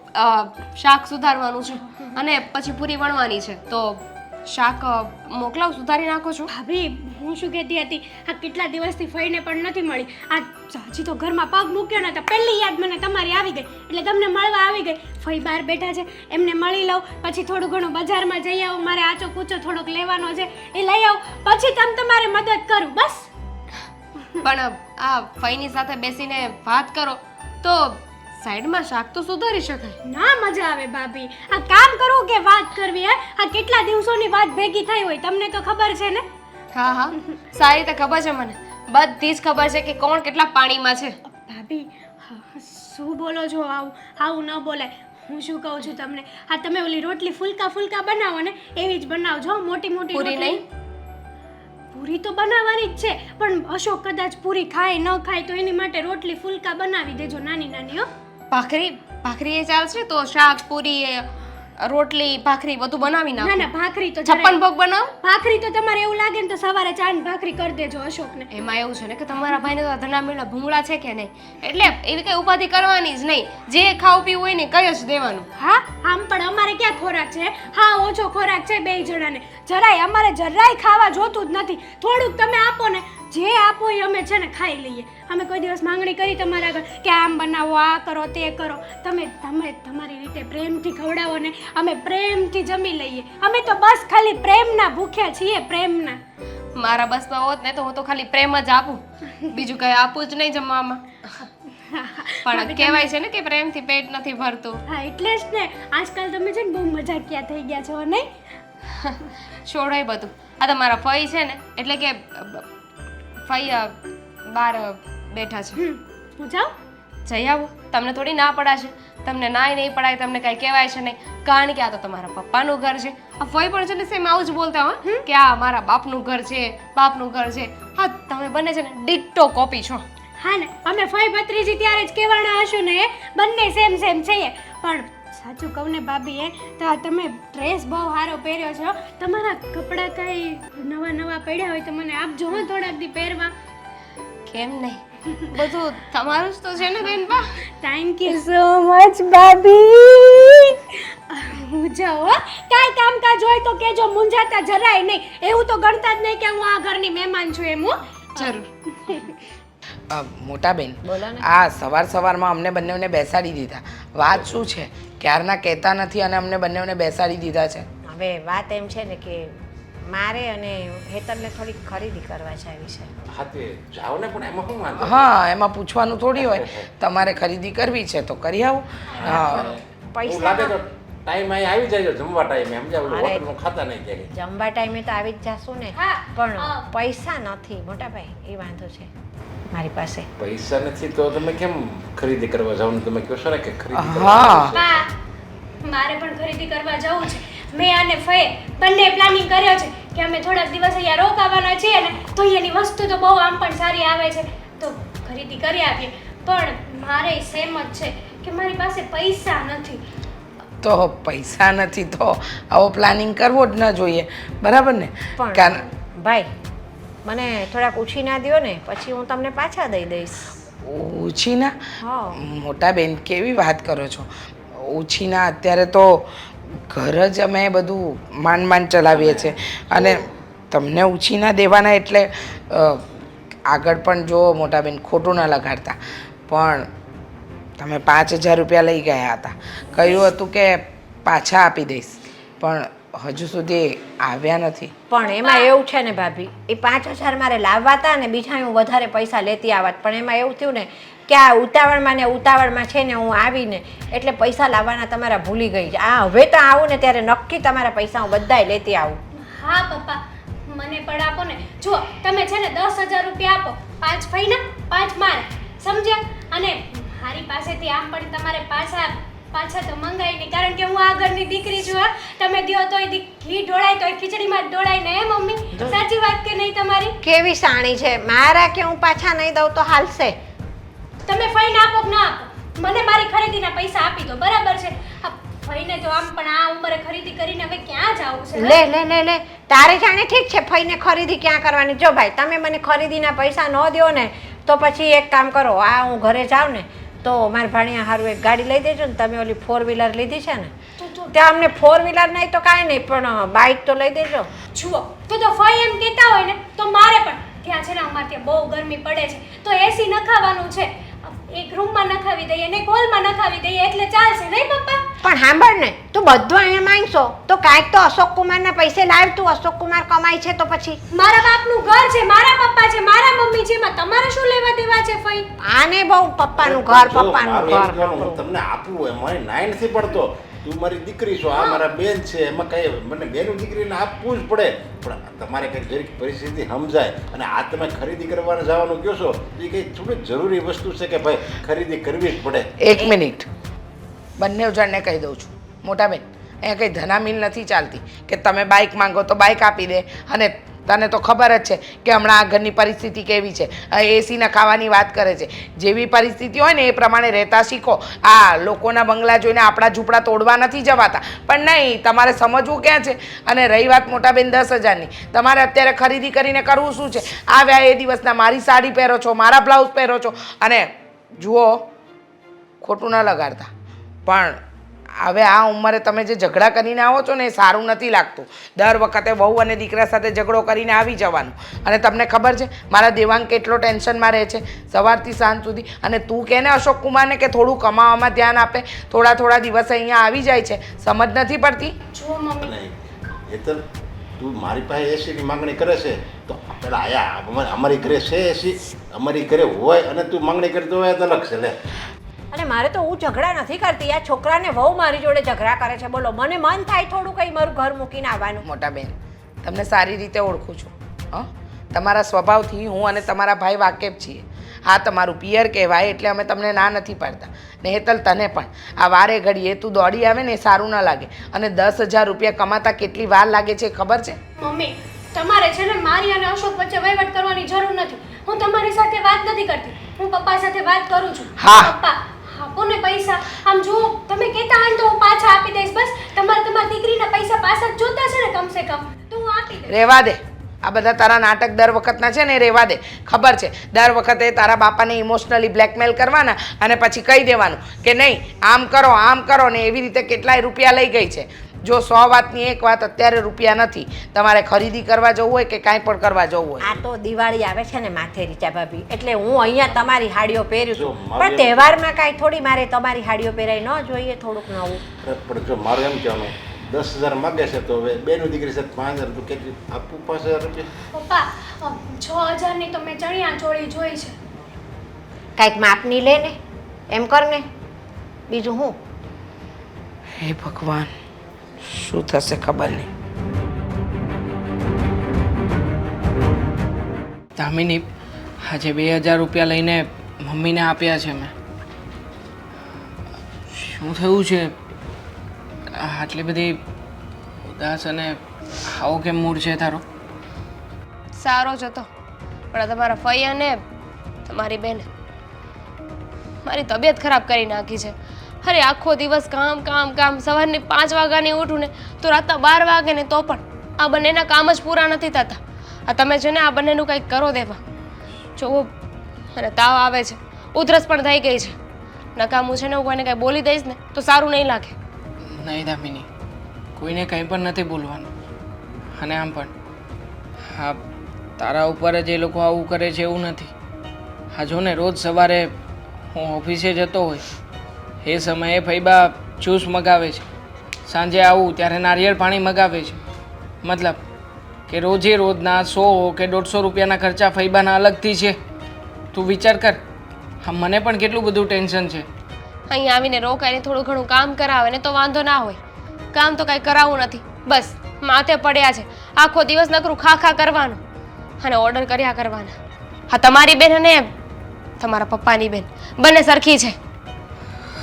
શાક સુધારવાનું છે અને પછી પૂરી વણવાની છે તો શાક મોકલાવ, સુધારી નાખો છો. ભાભી હું શું કહેતી હતી આ કેટલા દિવસથી ફઈને પણ નથી મળી આ હજી તો ઘરમાં પગ મૂક્યો ને તો પહેલી યાદ મને તમારી આવી ગઈ એટલે તમને મળવા આવી ગઈ ફઈ બહાર બેઠા છે એમને મળી લઉં પછી થોડું ઘણું બજારમાં જઈ આવું મારે આચો કૂચો થોડોક લેવાનો છે એ લઈ આવું પછી તમારે મદદ કરું બસ પણ આ ફઈની સાથે બેસીને વાત કરો તો સાઈડમાં શાક તો સુધારી શકાય. ના મજા આવે ભાભી આ કામ કરવું કે વાત કરવી હે આ કેટલા દિવસોની વાત ભેગી થઈ હોય તમને તો ખબર છે ને હા હા, સારી રીતે ખબર છે મને, બધી જ ખબર છે કે કોણ કેટલા પાણીમાં છે. ભાભી શું બોલો છો આવું ન બોલાય હું શું કહું છું તમને આ તમે ઓલી રોટલી ફુલકા બનાવો ને એવી જ બનાવજો મોટી મોટી પૂરી રોટલી. નહીં? પૂરી તો બનાવવાની જ છે પણ અશોક કદાચ પૂરી ખાય ન ખાય તો એની માટે રોટલી ફુલકા બનાવી દેજો નાની નાની હો ભાખરી એ ચાલશે તો શાક, પૂરી, રોટલી, ભાખરી બધું બનાવી ના નાખો. ના ભાખરી તો છપ્પન ભોગ બનાવો. ભાખરી તો તમારે એવું લાગે ને તો સવારે ચા ને ભાખરી કરી દેજો અશોકને એમાં એવું છે ને કે તમારા ભાઈને તો ધના મેળા ભૂંગળા છે કે નહીં એટલે એવી કઈ ઉપાધિ કરવાની જ નહીં, જે ખાવું પીવું હોય ને કઈ જ દેવાનું. હા આમ પણ અમારે ક્યાં ખોરાક છે હા ઓછો ખોરાક છે બે જણાને અમારે જરાય ખાવા જોતું જ નથી થોડુંક તમે આપો ને જે આપો એ અમે છે ને ખાઈ લઈએ અમે કોઈ દિવસ માંગણી કરી તમારા આગળ કે આમ બનાવો આ કરો તે કરો તમે તમારી રીતે પ્રેમથી ખવડાવો ને અમે પ્રેમથી જમી લઈએ અમે તો બસ ખાલી પ્રેમના ભૂખ્યા છીએ પ્રેમના મારા બસમાં હોત ને તો હું તો ખાલી પ્રેમ જ આપું, બીજું કઈ આપું જ નહીં જમવામાં. પણ કહેવાય છે ને કે પ્રેમથી પેટ નથી ભરતું. હા એટલે જ ને આજકાલ તમે છે ને બહુ મજાકિયા થઈ ગયા છો નહીં છોડો એ બધું. આ તમારા ફઈ છે ને, એટલે કે ફઈ બહાર બેઠા છે. હું જાઉં? જઈ આવો. તમને થોડી ના પડાશે, તમને નાય નહીં પડાય, તમને કાંઈ કહેવાય છે નહીં, કારણ કે આ તો તમારા પપ્પાનું ઘર છે. આ ફઈ પણ છે ને સેમ આવું જ બોલતા હો કે આ મારા બાપનું ઘર છે, બાપનું ઘર છે. હા, તમે બંને છે ને ડિટ્ટો કોપી છો. હા ને, અમે ફઈ ભત્રીજી ત્યારે જ કહેવાના હશું ને, બંને સેમ સેમ છીએ. પણ સાચું કહું ને ભાભી, તો તમે ડ્રેસ બહુ સારો પહેર્યો છો. તમારા કપડાં કાંઈ નવા નવા પડ્યા હોય તો મને આપજો હો થોડાક દી પહેરવા. કેમ નહીં, બધું તમારું જ તો છે ને બેનપા. થેન્ક યુ સો મચ ભાભી. હું જાઉં હો. કાંઈ કામકાજ હોય તો કેજો, મૂંઝાતા જરાય નહીં. એવું તો ગણતા જ નહીં કે હું આ ઘરની મહેમાન છું એમ. હું જરૂર. મોટા બેન, બોલો ને. આ સવારમાં અમને બંનેને બેસાડી દીધા. વાત શું છે? ક્યારના કહેતા નથી અને અમને બંનેને બેસાડી દીધા છે. હવે વાત એમ છે ને કે મારે અને હેતલને થોડીક ખરીદી કરવા જાવી છે. હા તે જાઓ ને, પણ એમાં શું વાંધો? હા, એમાં પૂછવાનું થોડી હોય. તમારે ખરીદી કરવી છે તો કરી આવો. હા, હું પૈસા લાગે તો ટાઈમ અહીં આવી જાય જમવા ટાઈમે, સમજ્યા? ઓલું અરે. હોટલમાં ખાતા નહીં ક્યારેય. જમવા ટાઈમે તો આવી જ જાશું ને. હા, પણ હા. પૈસા નથી મોટા ભાઈ, એ વાંધો છે મારી પાસે. પૈસા નથી તો તમે કેમ ખરીદી કરવા જાવ ને? તમે કહો છો ને કે ખરીદી કરવા હા. જાવ છો. બા, મારે પણ ખરીદી કરવા જવું છે. મેં અને ફઈએ બંને પ્લાનિંગ કર્યો છે કે અમે થોડાક દિવસ અહીંયા રોકાવાના છીએ ને, તો અહીંયાની વસ્તુ તો બહુ આમ પણ સારી આવે છે, તો ખરીદી કરી આવીએ. પણ મારે સેમ જ છે કે મારી પાસે પૈસા નથી. તો પૈસા નથી તો આવો પ્લાનિંગ કરવો જ ન જોઈએ, બરાબર ને? પણ ભાઈ મને થોડાક ઉછી ના દ્યો ને, પછી હું તમને પાછા દઈ દઈશ. ઉછીના? હા. મોટા બેન, કેવી વાત કરો છો? ઉછીના અત્યારે તો ઘર જ અમે બધું માંડ ચલાવીએ છીએ અને તમને ઉછીના દેવાના એટલે આગળ પણ જો મોટા બેન ખોટું ના લગાડતા, પણ તમે 5,000 રૂપિયા લઈ ગયા હતા. કહ્યું હતું કે પાછા આપી દઈશ, પણ હજુ સુધી આવ્યા નથી. પણ એમાં એવું છે ને ભાભી, એ 5,000 મારે લાવવા હતા ને બીજા હું વધારે પૈસા લેતી આવત, પણ એમાં એવું થયું ને કે આ ઉતાવળમાં છે ને હું આવીને એટલે પૈસા લાવવાના તમારા ભૂલી ગઈ છે. આ હવે તો આવું ને ત્યારે નક્કી તમારા પૈસા હું બધાય લેતી આવું. હા પપ્પા, મને પણ આપો ને. જુઓ, તમે છે ને 10,000 રૂપિયા આપો, 5 ફઈના 5 મારે, સમજ્યા? અને મારી પાસેથી આમ પણ તમારે પાછા તો મંગાઈ નહીં, કારણ કે હું આ ઘરની દીકરી છું. હા, તમે દ્યો તોય ઘી ઢોળાય તોય ખીચડીમાં જ ઢોળાય ને, હે મમ્મી? સાચી વાત કે નહીં તમારી? કેવી સાણી છે, મારા કે હું પાછા નહીં દઉં તો હાલશે. તમે ફઈને આપો કે ના આપો, મને મારી ખરીદીના પૈસા આપી દો, બરાબર છે? આ ફઈને તો આમ પણ આ ઉંમરે ખરીદી કરીને હવે ક્યાં જાવું છે? લે લે લે લે, તારે જાણે ઠીક છે ફઈને ખરીદી ક્યાં કરવાની. જો ભાઈ તમે મને ખરીદીના પૈસા ન દો ને તો પછી એક કામ કરો, આ હું ઘરે જાઉં ને તો મારા ભાણિયા હારું એક ગાડી લઈ દેજો ને. તમે ઓલી 4 વ્હીલર લીધી છે ને, ત્યાં અમને 4 વ્હીલર નહીં તો કાંઈ નહીં, પણ બાઇક તો લઈ દેજો. જુઓ, તો ફઈ એમ કહેતા હોય ને તો મારે પણ ત્યાં છે ને, અમારે ત્યાં બહુ ગરમી પડે છે, તો એસી નખાવાનું છે. એક રૂમમાં નખાવી દઈએ ને એક હોલમાં નખાવી દઈએ એટલે ચાલશે, નહીં પપ્પા? પણ સાંભળ ને, તું બધું અહીંયા માંગશો તો કાંઈક તો અશોક કુમારના પૈસે લાવ. તું અશોક કુમાર કમાય છે તો પછી મારા બાપનું ઘર છે, મારા પપ્પા છે, મારા મમ્મી છે, એમાં તમારે શું લેવા દેવા છે ફઈ? આને બહુ પપ્પાનું ઘર, જો, પપ્પાનું મારું એમ ઘર. કહેવાનું, હું તમને આપવું હોય, મને નાય નથી પડતો. તું મારી દીકરી છો, આ મારા બેન છે, એમાં કઈ મને બેનું દીકરીને આપવું જ પડે. પણ તમારે કંઈક જરીક પરિસ્થિતિ સમજાય અને આ તમે ખરીદી કરવાને જવાનું કહો છો, તો એ કંઈ થોડી જરૂરી વસ્તુ છે કે ભાઈ ખરીદી કરવી જ પડે. 1 મિનિટ, બંને જણને કહી દઉં છું. મોટા બેન, અહીંયા કંઈ ધનામીલ નથી ચાલતી કે તમે બાઇક માંગો તો બાઇક આપી દે, અને તને તો ખબર જ છે કે હમણાં આ ઘરની પરિસ્થિતિ કેવી છે. એસી નખાવાની વાત કરે છે. જેવી પરિસ્થિતિ હોય ને એ પ્રમાણે રહેતા શીખો. આ લોકોના બંગલા જોઈને આપણા ઝૂંપડા તોડવા નથી જવાતા, પણ નહીં, તમારે સમજવું ક્યાં છે. અને રહી વાત મોટા બેન 10,000ની, તમારે અત્યારે ખરીદી કરીને કરવું શું છે? આવ્યા એ દિવસના મારી સાડી પહેરો છો, મારા બ્લાઉઝ પહેરો છો, અને જુઓ, ખોટું ન લગાડતા, પણ હવે આ ઉંમરે તમે જે ઝઘડા કરીને આવો છો ને એ સારું નથી લાગતું. દર વખતે વહુ અને દીકરા સાથે ઝઘડો કરીને આવી જવાનું. અને તમને ખબર છે મારા દેવાંગ કેટલો ટેન્શનમાં રહે છે સવારથી સાંજ સુધી. અને તું કહે ને અશોક કુમારને કે થોડું કમાવામાં ધ્યાન આપે, થોડા દિવસ અહીંયા આવી જાય છે, સમજ નથી પડતી? જુઓ મમ્મી, નહીં હેતલ, તું મારી પાસે એસીની માંગણી કરે છે તો પેલા આયા અમારી ઘરે છે એસી, અમારી ઘરે હોય અને તું માંગણી કરતો હોય તો અલગ છે. લે અને મારે તો હું ઝઘડા નથી કરતી. આ છોકરાને વહુ મારી જોડે ઝઘડા કરે છે. બોલો, મને મન થાય થોડું કંઈ મારું ઘર મૂકીને આવવાનું. મોટા બેન, તમને સારી રીતે ઓળખું છું. તમારા સ્વભાવથી હું અને તમારા ભાઈ વાકેફ છીએ. હા, તમારું પિયર કહેવાય એટલે અમે તમને ના નથી પાડતા. ને હેતલ, તને પણ આ વારે ઘડીએ તું દોડી આવે ને એ સારું ન લાગે. અને 10,000 રૂપિયા કમાતા કેટલી વાર લાગે છે ખબર છે? મમ્મી, તમારે છે ને મારી અને અશોક વચ્ચે વહીવટ કરવાની જરૂર નથી. હું તમારી સાથે વાત નથી કરતી, હું પપ્પા સાથે વાત કરું છું. હા. પપ્પા, આપો ને પૈસા. આમ જુઓ, તમે કહેતા હોય ને તો હું પાછા આપી દઈશ. બસ તમારી દીકરીના પૈસા પાછા જ જોતા છે ને કમસે કમ, તો હું આપી દઈશ. રહેવા દે. આ બધા તારા નાટક દર વખતના છે ને, રહેવા દે. ખબર છે, દર વખતે તારા બાપાને ઇમોશનલી બ્લેકમેલ કરવાના અને પછી કહી દેવાનું કે નહીં આમ કરો ને એવી રીતે કેટલાય રૂપિયા લઈ ગઈ છે. જો 100 વાતની એક વાત, અત્યારે રૂપિયા નથી. તમારે ખરીદી કરવા જવું હોય કે કાંઈ પણ કરવા જવું હોય. આ તો દિવાળી આવે છે ને માથે, રીચા ભાભી, એટલે હું અહીંયા તમારી હાડીઓ પહેરું છું. પણ તહેવારમાં કાંઈ થોડી મારે તમારી હાડીઓ પહેરાય ન જોઈએ? થોડુંક નવું. પણ જો મારું એમ કહેવાનું 10,000 માગે છે તો હવે બેનું દીકરી છે 5,000 તો કેટલી આપવું? 5,000 રૂપિયા. પપ્પા, 6,000ની તો મેં ચણિયા ચોળી જોઈ છે. કાંઈક માપની લે ને, એમ કર ને. બીજું હું? હે ભગવાન, શું થશે ખબર નહીં. દામિની, આજે 2,000 રૂપિયા લઈને મમ્મીને આપ્યા છે મેં. શું થયું છે? આટલી બધી ઉદાસ અને આવો કેમ મૂડ છે તારો? સારો જ હતો, પણ તમારા ફઈ અને તમારી બેન મારી તબિયત ખરાબ કરી નાખી છે. અરે આખો દિવસ કામ કામ કામ. સવારની 5 વાગ્યાની ઉઠું ને તો રાતના 12 વાગે ને તો પણ આ બંનેના કામ જ પૂરા નથી થતા. આ તમે છે ને આ બંનેનું કંઈક કરો દેવા. જો અને તાવ આવે છે, ઉધરસ પણ થઈ ગઈ છે. નકામું છે ને હું કોઈને કંઈ બોલી દઈશ ને તો સારું નહીં લાગે. નહીં દામિની, કોઈને કંઈ પણ નથી બોલવાનું. અને આમ પણ હા, તારા ઉપર જ એ લોકો આવું કરે છે એવું નથી. હા જો ને, રોજ સવારે હું ઓફિસે જતો હોય એ સમયે ફૈબા જ્યુસ મગાવે છે, સાંજે આવું ત્યારે નારિયેળ પાણી મગાવે છે. મતલબ કે રોજે રોજના 100 કે 150 રૂપિયાના ખર્ચા ફૈબાના અલગથી છે. તું વિચાર કર. હા, મને પણ કેટલું બધું ટેન્શન છે. અહીં આવીને રોકાઈને થોડું ઘણું કામ કરાવે ને તો વાંધો ના હોય. કામ તો કાંઈ કરાવવું નથી, બસ માથે પડ્યા છે. આખો દિવસ નકરું ખા કરવાનું અને ઓર્ડર કર્યા કરવાના. હા, તમારી બેન અને તમારા પપ્પાની બેન બંને સરખી છે.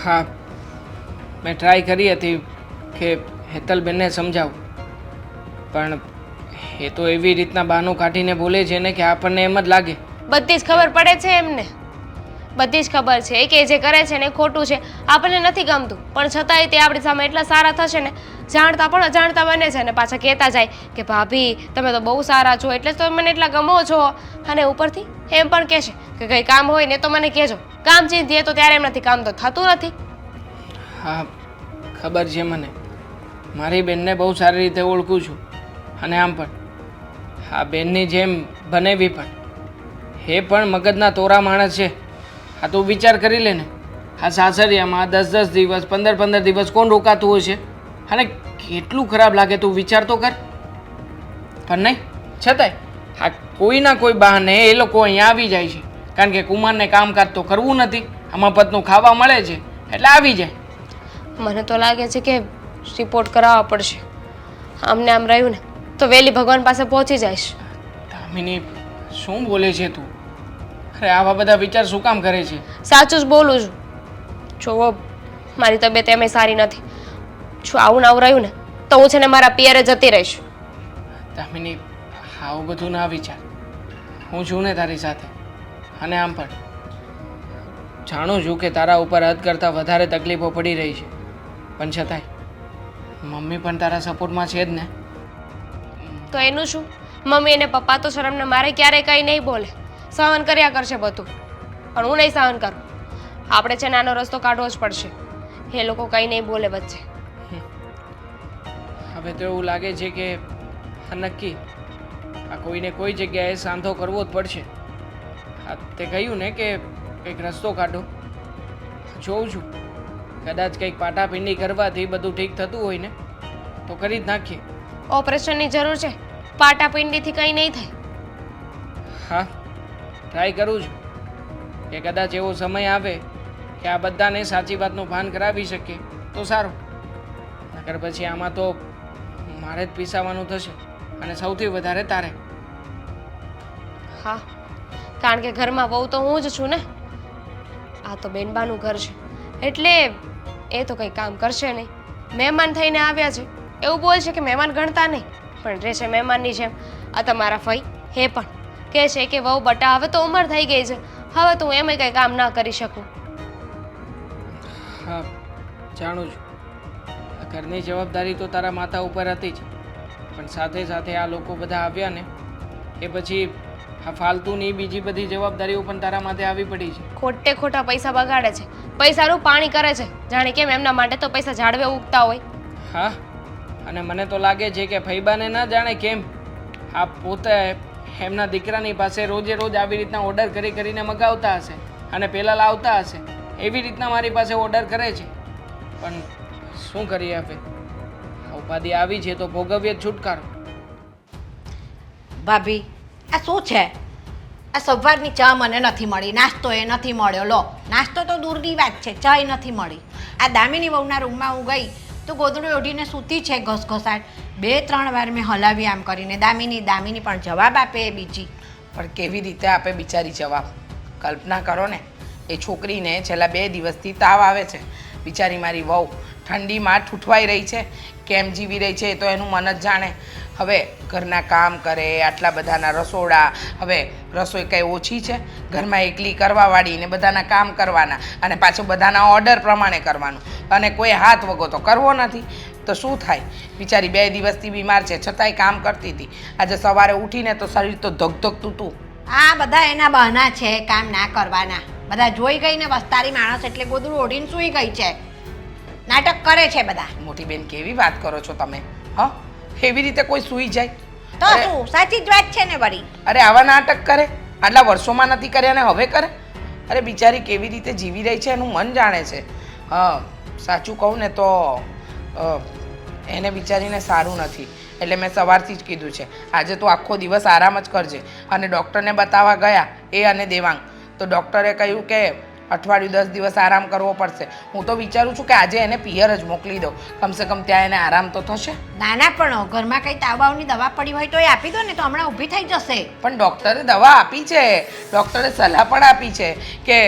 હા, મેં ટ્રાય કરી હતી કે હેતલબેનને સમજાવું, પણ એ તો એવી રીતના બહાનું કાઢીને બોલે છે ને કે આપણને એમ જ લાગે. બધી જ ખબર પડે છે એમને, બધી જ ખબર છે કે જે કરે છે ને એ ખોટું છે. આપણને નથી ગમતું, પણ છતાંય તે આપણી સામે એટલા સારા થશે ને, જાણતા પણ અજાણતા બને છે. અને પાછા કહેતા જાય કે ભાભી તમે તો બહુ સારા છો, એટલે જ તો મને એટલા ગમો છો. અને ઉપરથી એમ પણ કહેશે કે કંઈ કામ હોય ને તો મને કહેજો. કામ ચીંધીએ તો ત્યારે એમ નથી, કામ તો થતું નથી. હા, ખબર છે મને. મારી બેનને બહુ સારી રીતે ઓળખું છું. અને આમ પણ હા, બેનની જેમ બનેવી પણ એ પણ મગજના તોરા માણસ છે. હા, તું વિચાર કરી લે ને, આ સાસરિયામાં 10-10 દિવસ 15-15 દિવસ કોણ રોકાતું હોય છે? અને કેટલું ખરાબ લાગે, તું વિચાર તો કર. પણ નહીં, છતાંય હા કોઈના કોઈ બહાને એ લોકો અહીંયા આવી જાય છે. કારણ કે કુમારને કામકાજ તો કરવું નથી, આ મફતનું ખાવા મળે છે એટલે આવી જાય. મને તો લાગે છે કે રિપોર્ટ કરાવવા પડશે. આમને આમ રહ્યું ને તો વહેલી ભગવાન પાસે પહોંચી જઈશ. દામિની, શું બોલે છે તું? અરે આવા બધા વિચાર શું કામ કરે છે? સાચું જ બોલું છું. જુઓ, મારી તબિયત એમ સારી નથી. જો આવું ને આવું રહ્યું ને તો હું છે ને મારા પિયરે જતી રહીશ. દામિની, આવું બધું ના વિચાર. હું છું ને તારી સાથે. અને આમ પણ જાણું છું કે તારા ઉપર હદ કરતાં વધારે તકલીફો પડી રહી છે, પણ છતાંય મમ્મી પણ તારા સપોર્ટમાં છે જ ને. તો એનું શું? મમ્મી અને પપ્પા તો શરમને મારે ક્યારેય કંઈ નહીં બોલે, સહન કર્યા કરશે બધું. પણ હું નહીં સહન કરું. આપણે છે નાનો રસ્તો કાઢવો જ પડશે. એ લોકો કંઈ નહીં બોલે વચ્ચે. હવે તો એવું લાગે છે કે આ નક્કી આ કોઈને કોઈ જગ્યાએ સાંધો કરવો જ પડશે. હા, તે કહ્યું ને કે કંઈક રસ્તો કાઢો. જોઉં છું, કદાચ કંઈક પાટાપિંડી કરવાથી બધું ઠીક થતું હોય ને તો કરી જ નાખીએ. ઓપરેશનની જરૂર છે, પાટાપિંડીથી કંઈ નહીં થાય. હા, ટ્રાય કરું છું કે કદાચ એવો સમય આવે કે આ બધાને સાચી વાતનું ભાન કરાવી શકીએ તો સારું, નકર પછી આમાં તો મારે જ પીસાવાનું થશે અને સૌથી વધારે તારે. હા, કારણ કે ઘરમાં બહુ તો હું જ છું ને. આ તો બેનબાનું ઘર છે એટલે એ તો કંઈ કામ કરશે નહીં. મહેમાન થઈને આવ્યા છે એવું બોલશે કે મહેમાન ગણતા નહીં, પણ રહે છે મહેમાનની જેમ. આ તમારા ફઈ હે પણ કહે છે કે વહુ બટા હવે તો ઉંમર થઈ ગઈ છે, હવે તો હું એમાંય કંઈ કામ ના કરી શકું. હા, જાણું છું આ ઘરની જવાબદારી તો તારા માથા ઉપર હતી જ, પણ સાથે સાથે આ લોકો બધા આવ્યા ને એ પછી આ ફાલતુની બીજી બધી જવાબદારીઓ પણ તારા માથે આવી પડી છે. ખોટે ખોટા પૈસા બગાડે છે, પૈસાનું પાણી કરે છે, જાણે કેમ એમના માટે તો પૈસા ઝાડવે ઉગતા હોય. હા, અને મને તો લાગે છે કે ફૈબાને ના જાણે કેમ આ પોતે એમના દીકરાની પાસે રોજે રોજ આવી રીતના ઓર્ડર કરીને મગાવતા હશે અને પહેલાં લાવતા હશે, એવી રીતના મારી પાસે ઓર્ડર કરે છે. પણ શું કરીએ હવે, ઉપાધિ આવી છે તો ભોગવીએ જ છુટકારો. ભાભી આ શું છે? આ સવારની ચા મને નથી મળી, નાસ્તો એ નથી મળ્યો. લો, નાસ્તો તો દૂરની વાત છે, ચા ય નથી મળી. આ દામિની વહુના રૂમમાં હું ગઈ તો ગોદડું ઓઢીને સૂતી છે ઘસઘસાટ. 2-3 વાર મેં હલાવી આમ કરીને દામિની પણ જવાબ આપે એ બીજી. પણ કેવી રીતે આપે બિચારી જવાબ? કલ્પના કરો ને, એ છોકરીને છેલ્લા 2 દિવસથી તાવ આવે છે. બિચારી મારી વહુ ઠંડીમાં ઠૂઠવાઈ રહી છે, કેમ જીવી રહી છે એ તો એનું મન જ જાણે. હવે ઘરના કામ કરે, આટલા બધાના રસોડા, હવે રસોઈ કંઈ ઓછી છે? ઘરમાં એકલી કરવાવાળી ને બધાના કામ કરવાના અને પાછું બધાના ઓર્ડર પ્રમાણે કરવાનું, અને કોઈ હાથ વગો તો કરવો નથી. તો શું થાય? બિચારી 2 દિવસથી બીમાર છે છતાંય કામ કરતી હતી. આજે સવારે ઉઠીને તો શરીર તો ધગધગતું હતું. આ બધા એના બહાના છે કામ ના કરવાના. બધા જોઈ ગઈ ને વસ્તારી માણસ એટલે ગોદડું ઓઢીને સૂઈ ગઈ છે. નાટક કરે છે બધા. મોટી બેન કેવી વાત કરો છો તમે? હા, એવી રીતે કોઈ સૂઈ જાય? તો શું, સાચી જ વાત છે ને વળી. અરે આવા નાટક કરે? આટલા વર્ષોમાં નથી કર્યા ને હવે કરે? અરે બિચારી કેવી રીતે જીવી રહી છે એનું મન જાણે છે. હા, સાચું કહું ને તો એને બિચારીને સારું નથી, એટલે મેં સવારથી જ કીધું છે આજે તું આખો દિવસ આરામ જ કરજે. અને ડૉક્ટરને બતાવવા ગયા એ અને દેવાંગ, તો ડૉક્ટરે કહ્યું કે અઠવાડિયું 10 દિવસ આરામ કરવો પડશે. હું તો વિચારું છું કે આજે એને પિયર જ મોકલી દઉં, કમસે કમ ત્યાં એને આરામ તો થશે. નાના પણ ઘરમાં કંઈ તાવની દવા પડી હોય તો એ આપી દો ને, તો હમણાં ઊભી થઈ જશે. પણ ડૉક્ટરે દવા આપી છે, ડૉક્ટરે સલાહ પણ આપી છે કે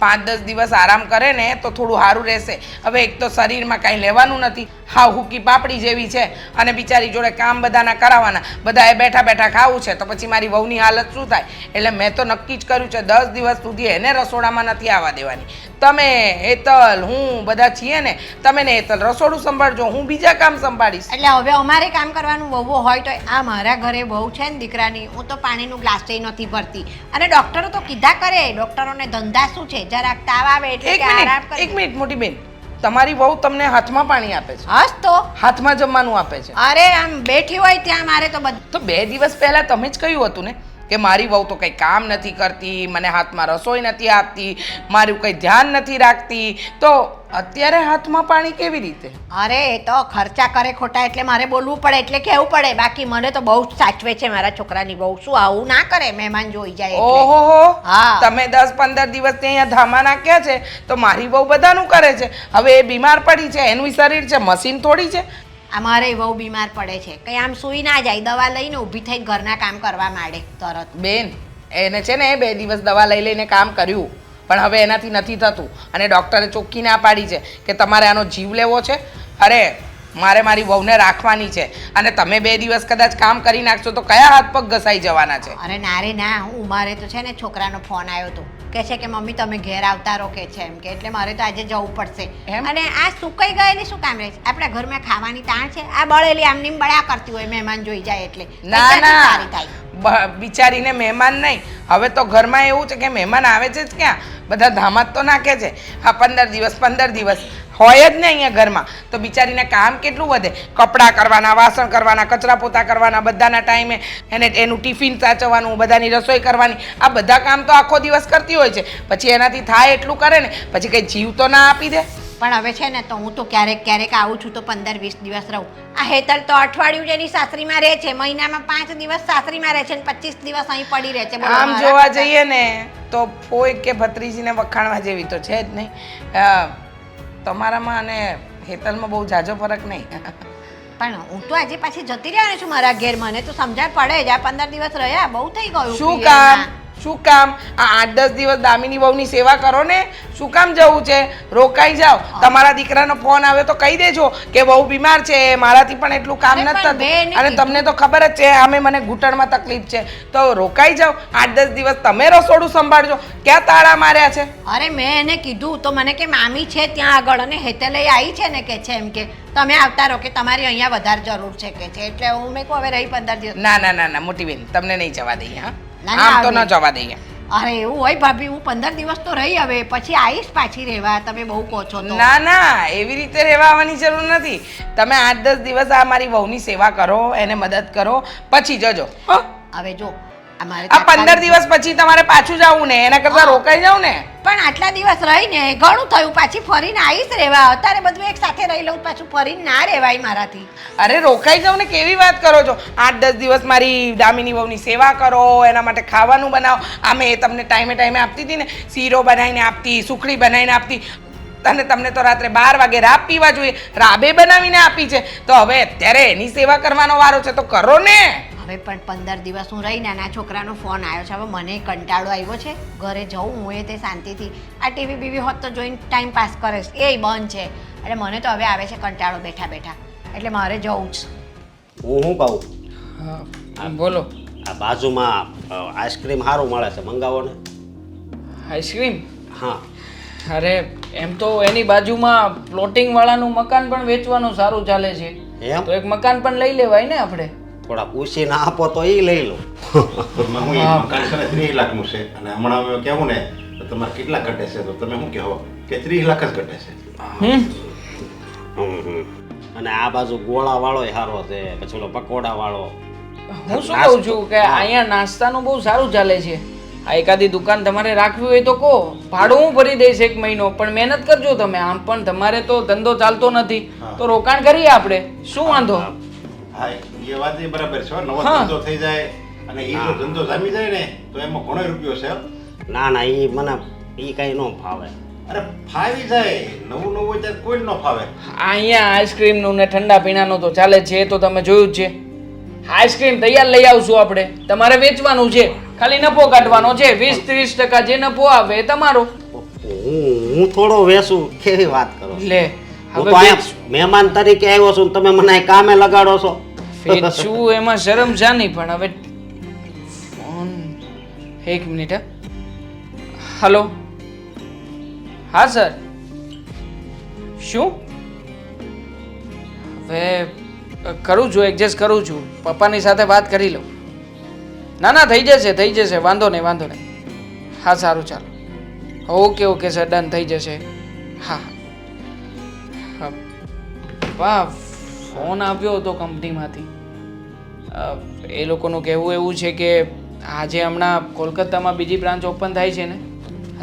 5-10 દિવસ આરામ કરે ને તો થોડું સારું રહેશે. હવે એક તો શરીરમાં કાંઈ લેવાનું નથી, હા હુકી પાપડી જેવી છે, અને બિચારી જોડે કામ બધાના કરાવવાના, બધાએ બેઠા બેઠા ખાવું છે, તો પછી મારી વહુની હાલત શું થાય? એટલે મેં તો નક્કી જ કર્યું છે 10 દિવસ સુધી એને રસોડામાં નથી આવવા દેવાની. તમે હેતલ હું બધા છીએ ને, તમે ને હેતલ રસોડું સંભાળજો, હું બીજા કામ સંભાળીશ. એટલે હવે અમારે કામ કરવાનું વહુ હોય તો આ મારા ઘરે વહુ છે ને દીકરાની, હું તો પાણીનું ગ્લાસ નથી ભરતી. અને ડૉક્ટરો તો કીધા કરે, ડૉક્ટરોને ધંધા શું છે, જરાક તાવ આવે એટલે કે આરામ કરે. એક મિનિટ મોટી બેન, તમારી વહુ તમને હાથમાં પાણી આપે છે? હસ તો હાથમાં જમવાનું આપે છે? અરે આમ બેઠી હોય ત્યાં મારે તો બધું. તો 2 દિવસ પહેલા તમે જ કહ્યું હતું ને કે મારી વહુ તો કંઈ કામ નથી કરતી, મને હાથમાં રસોઈ નથી આપતી, મારું કંઈ ધ્યાન નથી રાખતી, તો અત્યારે હાથમાં પાણી કેવી રીતે? અરે એ તો ખર્ચા કરે ખોટા એટલે મારે બોલવું પડે એટલે કહેવું પડે. બાકી મને તો બહુ જ સાચવે છે મારા છોકરાની વહુ. શું આવું ના કરે, મહેમાન જોઈ જાય એટલે. ઓહો, હા. તમે 10-15 દિવસથી અહીંયા ધામા નાખ્યા છે તો મારી વહુ બધાનું કરે છે. હવે એ બીમાર પડી છે, એનું શરીર છે, મશીન થોડી છે. અમારે વહુ બીમાર પડે છે, કંઈ આમ સૂઈ ના જાય, દવા લઈને ઊભી થઈને ઘરના કામ કરવા માંડે તરત. બેન એને છે ને 2 દિવસ દવા લઈ લઈને કામ કર્યું, પણ હવે એનાથી નથી થતું, અને ડૉક્ટરે ચોખ્ખી ના પાડી છે કે તમારે આનો જીવ લેવો છે. અરે મારે મારી વહુને રાખવાની છે, અને તમે 2 દિવસ કદાચ કામ કરી નાખશો તો કયા હાથ પગ ઘસાઈ જવાના છે? અરે ના રે ના, હું મારે તો છે ને છોકરાનો ફોન આવ્યો હતો, કહે છે કે મમ્મી તમે ઘેર આવતા રહો કે છે એમ કે, એટલે મારે તો આજે જવું પડશે. અને આ સુકાઈ ગયેલી શું કામ રહે છે? આપણા ઘરમાં ખાવાની તાણ છે? આ બળેલી આમની બળ્યા કરતી હોય મહેમાન જોઈ જાય એટલે. ના ના, બિચારીને મહેમાન નહીં, હવે તો ઘરમાં એવું છે કે મહેમાન આવે છે જ ક્યાં, બધા ધામા તો નાખે છે. હા 15 દિવસ હોય જ ને અહીંયા ઘરમાં, તો બિચારીને કામ કેટલું વધે. કપડાં કરવાના, વાસણ કરવાના, કચરા પોતા કરવાના, બધાના ટાઈમે એને એનું ટિફિન સાચવવાનું, બધાની રસોઈ કરવાની, આ બધા કામ તો આખો દિવસ કરતી હોય છે. પછી એનાથી થાય એટલું કરે ને, પછી કંઈ જીવ તો ના આપી દે. પણ હવે છે ને તો હું તો ક્યારેક ક્યારેક આવું છું તો 15-20 દિવસ રહું. આ હેતલ તો અઠવાડિયું જેની સાસરીમાં રહે છે, મહિનામાં 5 દિવસ સાસરીમાં રહે છે અને 25 દિવસ અહીં પડી રહે છે. બોલો, આમ મારા જોવા કરતા- જઈએ ને તો ફોઈ કે ભત્રીજીને વખાણવા જેવી તો છે જ નહીં. તમારામાં અને હેતલમાં બહુ ઝાઝો ફરક નહીં. પણ હું તો આજે પાછી જતી રહેવાની છું મારા ઘેર. મને તો સમજણ પડે જ આ 15 દિવસ રહ્યા બહુ થઈ ગયું. શું પિયરમાં. કામ શું કામ આ 8-10 દિવસ દામિની વહુની સેવા કરો ને. શું કામ જવું છે? રોકાઈ જાઓ. તમારા દીકરાનો ફોન આવ્યો તો કહી દેજો કે વહુ બીમાર છે, મારાથી પણ એટલું કામ અરે નથી પણ બેને થતું અને તમને તો ખબર જ છે આમે મને ઘૂંટણમાં તકલીફ છે, તો રોકાઈ જાઓ. 8-10 દિવસ તમે રસોડું સંભાળજો. ક્યાં તાળા માર્યા છે? અરે મેં એને કીધું તો મને કે મામી છે ત્યાં આગળ અને હેતલે આવી છે ને કે છે એમ કે તમે આવતા રહો કે તમારી અહીંયા વધારે જરૂર છે કે છે. એટલે હું મેં કહું હવે રહી 15 દિવસ. ના ના ના ના મોટી બેન, તમને નહીં જવા દઈએ. હા, ના, ના, આમ તો ન આવી. જવા દઈએ. અરે એવું હોય ભાભી, હું 15 દિવસ તો રહી હવે પછી આવીશ પાછી રહેવા. તમે બહુ કહો છો તો. ના ના, એવી રીતે રહેવા આવવાની જરૂર નથી. તમે 8-10 દિવસ આ મારી વહુની સેવા કરો, એને મદદ કરો, પછી જજો. હો? હવે જો અમારે આ 15 દિવસ પછી તમારે પાછું જવું ને, એના કરતા રોકાઈ જાવ ને. પણ આટલા દિવસ રહીને ઘણું થયું, પાછી ફરીને આવીશ રહેવા. અત્યારે બધું એક સાથે રહી લઉં પાછું ફરીને ના રહેવાય મારાથી. અરે રોકાઈ જાવ ને, કેવી વાત કરો છો? 8-10 દિવસ મારી દામિની વહુની સેવા કરો, એના માટે ખાવાનું બનાવો. આમે એ તમને ટાઈમે ટાઈમે આપતી હતી ને, શીરો બનાવીને આપતી, સુખડી બનાવીને આપતી, અને તમને તો રાત્રે 12 વાગે રાબ પીવા જોઈએ, રાબે બનાવીને આપી છે. તો હવે અત્યારે એની સેવા કરવાનો વારો છે તો કરો ને. હવે પણ 15 દિવસ હું રહી નાના છોકરાનો ફોન આવ્યો છે. હવે મને કંટાળો આવ્યો છે, ઘરે જવું હું એ તે શાંતિથી. આ ટીવી બીવી હોત તો જોઈને ટાઈમ પાસ કરે છે, એ બંધ છે. એટલે મને તો હવે આવે છે કંટાળો બેઠા બેઠા. એટલે મારે જવું જ. હું શું કહું, હા બોલો. આ બાજુમાં આઈસ્ક્રીમ સારું મળે છે, મંગાવો ને. આઈસ્ક્રીમ? હા, અરે એમ તો એની બાજુમાં પ્લોટિંગ વાળાનું મકાન પણ વેચવાનું સારું ચાલે છે. એમ તો એક મકાન પણ લઈ લેવાય ને આપણે. થોડા પૂછીને આપો તો એ લઈ લો. હું એ મકાન છે ને 30 લાખનું છે અને હમણાં અમે કહેવું ને તો તમારે કેટલા ઘટે છે તો તમે શું કહો કે 30 લાખ જ ઘટે છે. અને આ બાજુ ગોળા વાળો સારો છે, પછી ઓલો પકોડા વાળો. હું શું કહું છું કે અહીંયા નાસ્તાનું બહુ સારું ચાલે છે. આ એકાદી દુકાન તમારે રાખવી હોય તો કહો, ભાડું હું ભરી દઈશ 1 મહિનો. પણ મહેનત કરજો તમે. આમ પણ તમારે તો ધંધો ચાલતો નથી, તો રોકાણ કરીએ આપણે. શું વાંધો? હા એ વાત એ બરાબર છે. નવો હા. ધંધો થઈ જાય અને એ જો ધંધો જામી જાય ને તો એમાં ઘણો રૂપિયો છે. ના ના, એ મને એ કઈ ન ફાવે. અરે ફાવી જાય, નવું નવું હોય ત્યારે કોઈ ન ફાવે. અહીંયા આઈસ્ક્રીમનું ને ઠંડા પીણાનું તો ચાલે છે, એ તો તમે જોયું જ છે. આઈસ્ક્રીમ તૈયાર લઈ આવશું આપણે, તમારે વેચવાનું છે, ખાલી નફો કાઢવાનો છે. 20-30% જે નફો આવે એ તમારો. હું થોડો વેસું, કેવી વાત કરો. લે હું હવે તો અહીંયા મહેમાન તરીકે આવ્યો છું ને તમે મને અહીં કામે લગાડો છો. વેચવું એમાં શરમ છે નહીં. પણ હવે ફોન 1 મિનિટ. હલો, હા સર. શું? હવે કરું છું, એડજસ્ટ કરું છું. પપ્પાની સાથે વાત કરી લઉં. ના ના, થઈ જશે, વાંધો નહીં, વાંધો નહીં. હા સારું, ચાલો. ઓકે ઓકે સર, ડન થઈ જશે. હા હા. વાહ, ફોન આવ્યો હતો કંપનીમાંથી. એ લોકોનું કહેવું એવું છે કે આજે હમણાં કોલકાતામાં બીજી બ્રાન્ચ ઓપન થાય છે ને,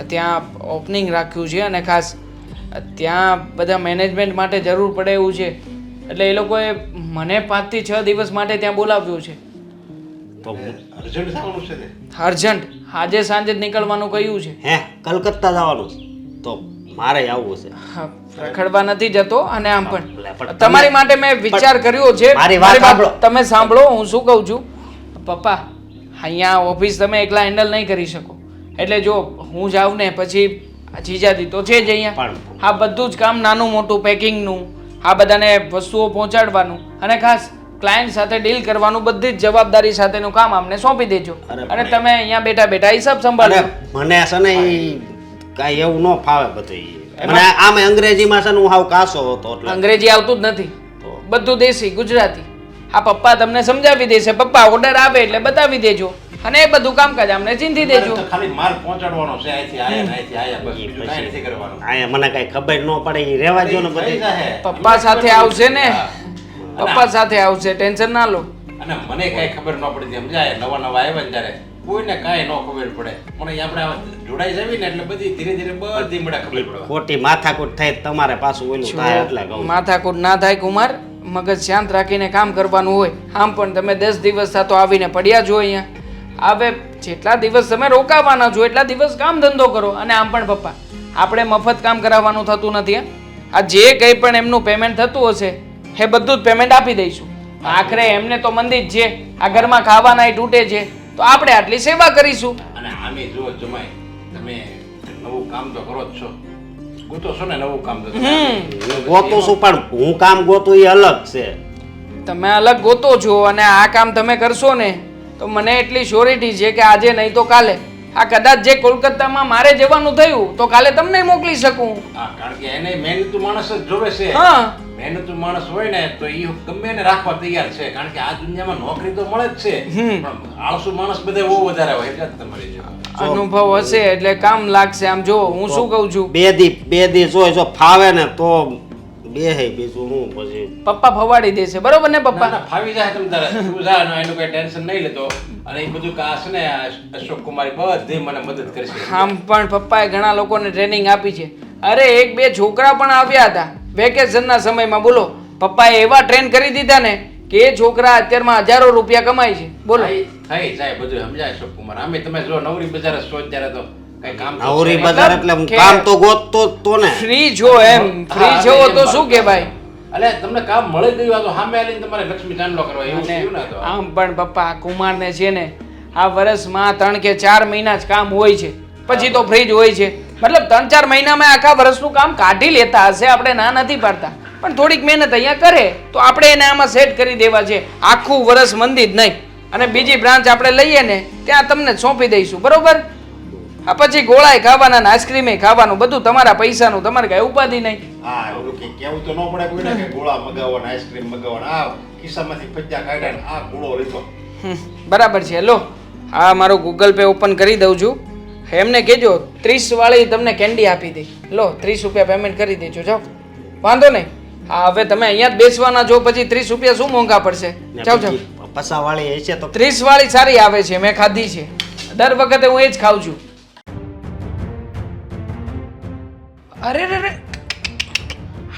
ત્યાં ઓપનિંગ રાખ્યું છે અને ખાસ ત્યાં બધા મેનેજમેન્ટ માટે જરૂર પડે એવું છે. એટલે એ લોકોએ મને 5 થી 6 દિવસ માટે ત્યાં બોલાવ્યું છે. તો અર્જન્ટ થવાનું છે તે. અર્જન્ટ, આજે સાંજે જ નીકળવાનું કહ્યું છે. હે કલકત્તા જવાનું છે? તો મારે આવવું છે. હા, રખડવા નથી જતો. અને આમ પણ પણ તમારી માટે મેં વિચાર કર્યો છે. મારી વાત સાંભળો. તમે સાંભળો, હું શું કહું છું. પપ્પા, અહીંયા ઓફિસ તમે એકલા હેન્ડલ નહીં કરી શકો. એટલે જો હું જાઉં ને પછી જીજાજી તો છે જ અહીંયા. પણ આ બધું જ કામ નાનું મોટું પેકિંગનું, આ બધાને વસ્તુઓ પહોંચાડવાનું અને ખાસ ક્લાયન્ટ સાથે ડીલ કરવાનું, બધી જ જવાબદારી સાથેનું કામ અમને સોંપી દેજો. અરે અને પણ તમે અહીંયા બેઠા બેઠા હિસાબ અને સંભાળો. મને છે ને ઈ કાંઈ એવું ન ફાવે બધું. મને આમે અંગ્રેજીમાં છે ને હું હાવ કાસો હતો એટલે અંગ્રેજી આવતું જ નથી, બધું દેશી ગુજરાતી. આ પપ્પા તમને સમજાવી દેશે. પપ્પા ઓર્ડર આવે એટલે બતાવી દેજો અને એ બધું કામકાજ અમને ચીંધી દેજો. તો ખાલી માલ પહોંચાડવાનો છે, અહીંથી આયા ને અહીંથી આયા, બસ બીજું કાંઈ નથી કરવાનું. અહીંયા મને કાંઈ ખબર ન પડે એ રહેવા દો ને થઈ બધી. જાહે. પપ્પા સાથે આવશે ને, હા. પપ્પા સાથે આવશે, ટેન્શન ના લો. અને મને કાંઈ ખબર ન પડી સમજાય, નવા નવા આવ્યા ને ત્યારે કોઈને કાંઈ ન ખબર પડે પણ આપણે જોડાઈ જવી ને એટલે બધી ધીરે ધીરે બધી મળે ખબર પડે. ખોટી માથાકૂટ થાય તો તમારે પાછું ઓલું થાય એટલે કહું. માથાકૂટ ના થાય કુમાર, મગજ શાંત રાખીને કામ કરવાનું હોય. આમ પણ તમે 10 દિવસ થતો આવીને પડ્યા છો અહીંયા. હવે જેટલા દિવસ તમે રોકાવાના છો એટલા દિવસ કામ ધંધો કરો. અને આમ પણ પપ્પા, આપણે મફત કામ કરાવવાનું થતું નથી. આ જે કંઈ પણ એમનું પેમેન્ટ થતું હશે એ બધું જ પેમેન્ટ આપી દઈશું. આખરે એમને તો મંદી જ છે, આ ઘરમાં ખાવાના તૂટે છે, તો આપણે આટલી સેવા કરીશું. અને આમે જો જમાઈ તમે નવું કામ તો કરો જ છો, ગોતો છો ને નવું કામ તો. હું ગોતું છું પણ હું કામ ગોતું એ અલગ છે. તમે અલગ ગોતો છો અને આ કામ તમે કરશો ને તો મને એટલી શ્યોરિટી છે કે આજે નહીં તો કાલે આ કદાચ જે કોલકાતામાં મારે જવાનું થયું તો કાલે તમને મોકલી શકું. હા, કારણ કે એને મહેનતુ માણસ જ જોવે છે. હા, મહેનતુ માણસ હોય ને તો એ ગમે એને રાખવા તૈયાર છે, કારણ કે આ દુનિયામાં નોકરી તો મળે જ છે પણ આળસુ માણસ બધા બહુ વધારે હોય એટલે જ તમારી જો અનુભવ હશે એટલે કામ લાગશે. આમ જો હું શું કહું છું, બે દી જો ફાવે ને તો બે બીજું હું પછી પપ્પા ફવાડી દેશે, બરોબર ને ના, પપ્પા? ના, ફાવી જાય તમ તારે તું જા ને એનું કઈ ટેન્શન નહીં લેતો. અને એ બધું કાશ ને અશોક કુમારી બધી મને મદદ કરશે. આમ પણ પપ્પાએ ઘણા લોકોને ટ્રેનિંગ આપી છે. અરે 1-2 છોકરા પણ આવ્યા હતા વેકેશનના સમયમાં. બોલો, પપ્પાએ એવા ટ્રેન કરી દીધા ને કે એ છોકરા અત્યારમાં હજારો રૂપિયા કમાય છે. બોલો, થઈ જાય બધું સમજાય અશોક કુમાર. આમે તમે જો નવરી બજાર છો ત્યારે તો કઈ કામ તો નવરી છે. બજાર એટલે હું કામ તો ગોતતો જ તો ને. ફ્રી છો એમ, ફ્રી છો તો શું કે ભાઈ? અલે તમને કામ મળી ગયું આ તો સામે આવીને તમારે લક્ષ્મી ચાંદલો કરવા એવું થયું ને તો. આમ પણ પપ્પા કુમારને છે ને આ વર્ષમાં 3 કે 4 મહિના જ કામ હોય છે, પછી તો ફ્રી જ હોય છે. મતલબ 3-4 મહિનામાં આખા વર્ષનું કામ કાઢી લેતા હશે. આપણે ના નથી પાડતા, પણ થોડીક મહેનત અહીંયા કરે તો આપણે એને આમાં સેટ કરી દેવા છે. આખું વર્ષ મંદી જ નહીં. અને બીજી બ્રાન્ચ આપણે લઈએ ને ત્યાં તમને સોંપી દઈશું, બરોબર? આ પછી ગોળાય ખાવાના ને આઈસ્ક્રીમે ખાવાનું, બધું તમારા પૈસાનું, તમારે કઈ ઉપાધિ નહીં. હા, એવું કે કેવું તો ન પડે કોઈને કે ગોળા મગાવવાના આઈસ્ક્રીમ મગાવવાના. આ ખિસ્સામાંથી પૈસા કાઢ્યા ને આ ગોળો લીધો. બરાબર છે. લો, આ મારું ગૂગલ પે ઓપન કરી દઉં છું. એમને કહેજો 30 વાળી તમને કેન્ડી આપી દે. લો, 30 રૂપિયા પેમેન્ટ કરી દેજો. જાઓ, વાંધો નહીં. હા, હવે તમે અહીંયા જ બેસવાના છો, પછી 30 રૂપિયા શું મોંઘા પડશે? જાઓ જાઓ. પસાવાળી હશે તો 30 વાળી સારી આવે છે, મેં ખાધી છે. દર વખતે હું એ જ ખાઉં છું. અરે રે,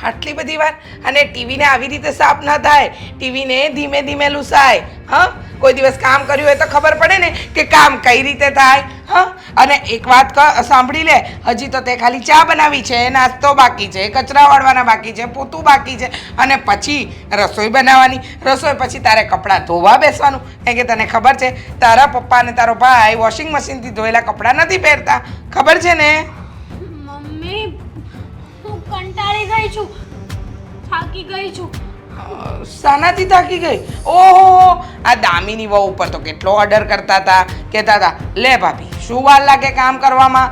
આટલી બધી વાર. અને ટીવીને આવી રીતે સાફ ના થાય, ટીવીને ધીમે ધીમે લૂસાય. હા, કોઈ દિવસ કામ કર્યું હોય તો ખબર પડે ને કે કામ કઈ રીતે થાય. હા, અને એક વાત સાંભળી લે, હજી તો તે ખાલી ચા બનાવી છે, નાસ્તો બાકી છે, કચરા વાળવાના બાકી છે, પોતું બાકી છે, અને પછી રસોઈ બનાવવાની. રસોઈ પછી તારે કપડાં ધોવા બેસવાનું. કારણ કે તને ખબર છે તારા પપ્પા અને તારો ભાઈ વોશિંગ મશીનથી ધોયેલા કપડાં નથી પહેરતા, ખબર છે ને? મમ્મી, હું કંટાળી ગઈ છું, થાકી ગઈ છું. શાનાથી થાકી ગઈ? ઓહો, આ દામિની વહુ ઉપર તો કેટલો ઓર્ડર કરતા હતા, કહેતા હતા લે ભાભી શું વાર લાગે કામ કરવામાં,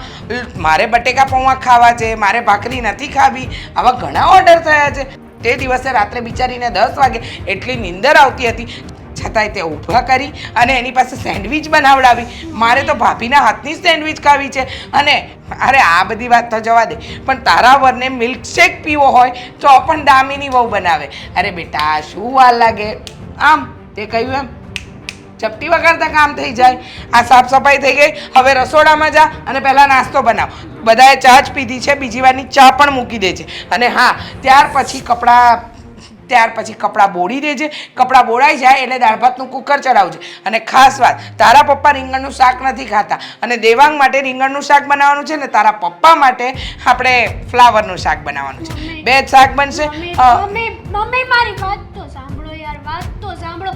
મારે બટેકા પૌવા ખાવા છે, મારે ભાખરી નથી ખાવી, આવા ઘણા ઓર્ડર થયા છે. તે દિવસે રાત્રે બિચારીને 10 વાગે એટલી નીંદર આવતી હતી, છતાંય તે ઊભા કરી અને એની પાસે સેન્ડવિચ બનાવડાવી. મારે તો ભાભીના હાથની સેન્ડવિચ ખાવી છે. અને અરે આ બધી વાત તો જવા દે, પણ તારા વરને મિલ્કશેક પીવો હોય તો પણ દામિની વહુ બનાવે. અરે બેટા શું વાર લાગે, આમ તે કહ્યું એમ ચપટી વગાડતા કામ થઈ જાય. આ સાફ સફાઈ થઈ ગઈ, હવે રસોડામાં જા અને પહેલાં નાસ્તો બનાવ. બધાએ ચા જ પીધી છે, બીજી વારની ચા પણ મૂકી દે છે. અને હા, ત્યાર પછી કપડાં બોળી દેજે. કપડાં બોળાઈ જાય એટલે દાળ ભાતનું કુકર ચડાવજે. અને ખાસ વાત, તારા પપ્પા રીંગણનું શાક નથી ખાતા, અને દેવાંગ માટે રીંગણનું શાક બનાવવાનું છે ને તારા પપ્પા માટે આપણે ફ્લાવરનું શાક બનાવવાનું છે. 2 જ શાક બનશે. મમ્મી, મારી વાત તો સાંભળો યાર, વાત તો સાંભળો.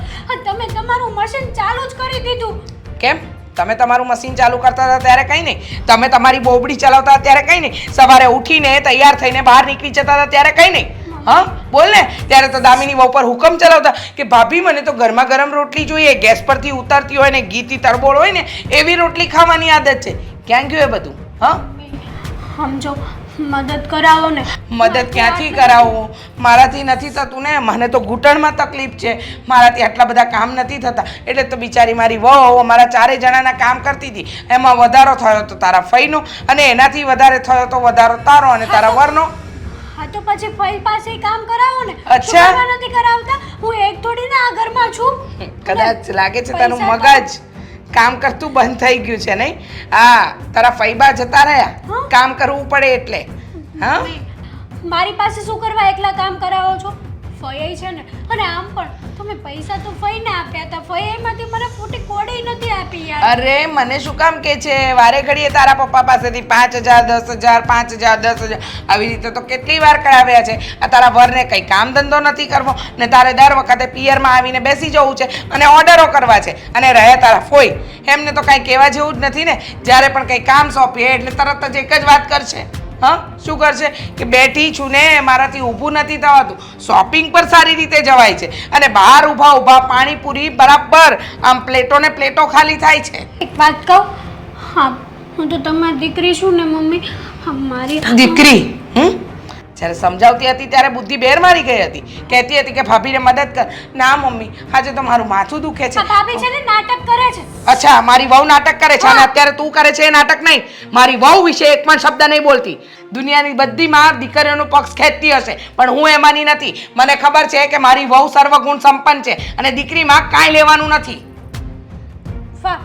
તમે તમારું મશીન ચાલુ જ કરી દીધું. કેમ? તમે તમારું મશીન ચાલુ કરતા હતા ત્યારે કંઈ નહીં, તમે તમારી બોબડી ચલાવતા ત્યારે કંઈ નહીં, સવારે ઉઠીને તૈયાર થઈને બહાર નીકળી જતા હતા ત્યારે કંઈ નહીં. હા બોલ ને, ત્યારે તો દામિની વહુ પર હુકમ ચલાવતા કે ભાભી મને તો ગરમા ગરમ રોટલી જોઈએ, ગેસ પરથી ઉતરતી હોય ને ઘીથી તરબોળ હોય ને એવી રોટલી ખાવાની આદત છે. ક્યાં ગયું એ બધું? હા, સમજો, મદદ કરાવો ને. મદદ ક્યાંથી કરાવું? મારાથી નથી થતું ને, મને તો ઘૂંટણમાં તકલીફ છે, મારાથી આટલા બધા કામ નથી થતા. એટલે તો બિચારી મારી વહુ અમારા 4 જણાના કામ કરતી હતી, એમાં વધારો થયો તો તારા ફઈનો, અને એનાથી વધારે થયો તો વધારો તારો અને તારા વરનો. હા તો પછી ફઈ પાસે કામ કરાવો ને. અચ્છા. શું કરવા નથી કરાવતા? હું એક થોડી ના આ ઘરમાં છું. કદાચ લાગે છે તારું મગજ કામ કરતું બંધ થઈ ગયું છે નહીં? હા, તારા ફૈબા જતા રહ્યા કામ કરવું પડે એટલે. હા, મારી પાસે શું કરવા એકલા કામ કરાવો છો? ફઈ છે ને, અને આમ પણ તમે પૈસા તો ફઈને આપ્યા હતા. ફઈ એમાંથી મને ફૂટી કોડી નથી આપી યાર. અરે મને શું કામ કે છે વારે ઘડીએ તારા પપ્પા પાસેથી 5,000 10,000 5,000 10,000 આવી રીતે તો કેટલી વાર કરાવ્યા છે. આ તારા વરને કંઈ કામ ધંધો નથી કરવો ને તારે દર વખતે પિયરમાં આવીને બેસી જવું છે અને ઓર્ડરો કરવા છે. અને રહે તારા ફોઈ, એમને તો કાંઈ કહેવા જેવું જ નથી ને. જ્યારે પણ કંઈ કામ સોંપીએ એટલે તરત જ એક જ વાત કરશે. હા, શું કરશે કે બેઠી છું ને મારાથી ઊભું નથી થવાતું. શોપિંગ પર સારી રીતે જવાય છે અને બહાર ઊભા પાણીપુરી બરાબર આમ પ્લેટો ને પ્લેટો ખાલી થાય છે. એક વાત કહું? હા, હું તો તમારી દીકરી છું ને મમ્મી. હા, મારી દીકરી જ્યારે સમજાવતી હતી ત્યારે બુદ્ધિ બેર મારી ગઈ હતી. કહેતી હતી કે ભાભીને મદદ કર. ના મમ્મી, આજે તો મારું માથું દુખે છે. આ ભાભી છે ને નાટક કરે છે. અચ્છા, મારી વહુ નાટક કરે છે અને અત્યારે તું કરે છે એ નાટક નહીં. મારી વહુ વિશે એક પણ શબ્દ નહીં બોલતી. દુનિયાની બધી માં દીકરીઓનો પક્ષ ખેંચતી હશે પણ હું એમાંની નથી. મને ખબર છે કે મારી વહુ સર્વગુણ સંપન્ન છે અને દીકરીમાં કાંઈ લેવાનું નથી. વાહ,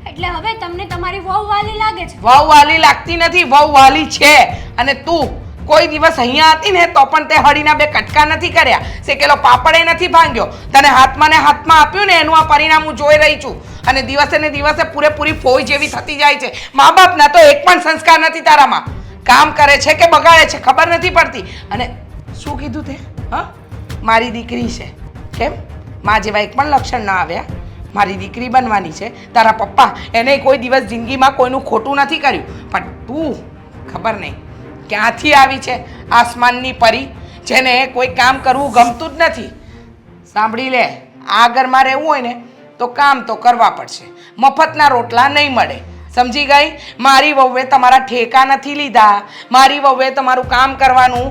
એટલે હવે તમને તમારી વહુ વાલી લાગે છે? વહુ વાલી લાગતી નથી, વહુ વાલી છે. અને તું કોઈ દિવસ અહીંયા હતી ને તો પણ તે હળીના બે કટકા નથી કર્યા, શેકેલો પાપડે નથી ભાંગ્યો. તને હાથમાં ને હાથમાં આપ્યું ને એનું આ પરિણામ હું જોઈ રહી છું. અને દિવસે ને દિવસે પૂરેપૂરી ફોઈ જેવી થતી જાય છે. મા બાપના તો એક પણ સંસ્કાર નથી તારામાં. કામ કરે છે કે બગાડે છે ખબર નથી પડતી. અને શું કીધું તે? હા, મારી દીકરી છે. કેમ માં જેવા એક પણ લક્ષણ ના આવ્યા? મારી દીકરી બનવાની છે. તારા પપ્પા એને કોઈ દિવસ જિંદગીમાં કોઈનું ખોટું નથી કર્યું. પણ તું ખબર નહીં ક્યાંથી આવી છે આસમાનની પરી, જેને કોઈ કામ કરવું ગમતું જ નથી. સાંભળી લે, આ ઘરમાં રહેવું હોય ને તો કામ તો કરવા પડશે. મફતના રોટલા નહીં મળે. સમજી ગઈ? મારી વહુએ તમારા ઠેકા નથી લીધા. મારી વહુએ તમારું કામ કરવાનું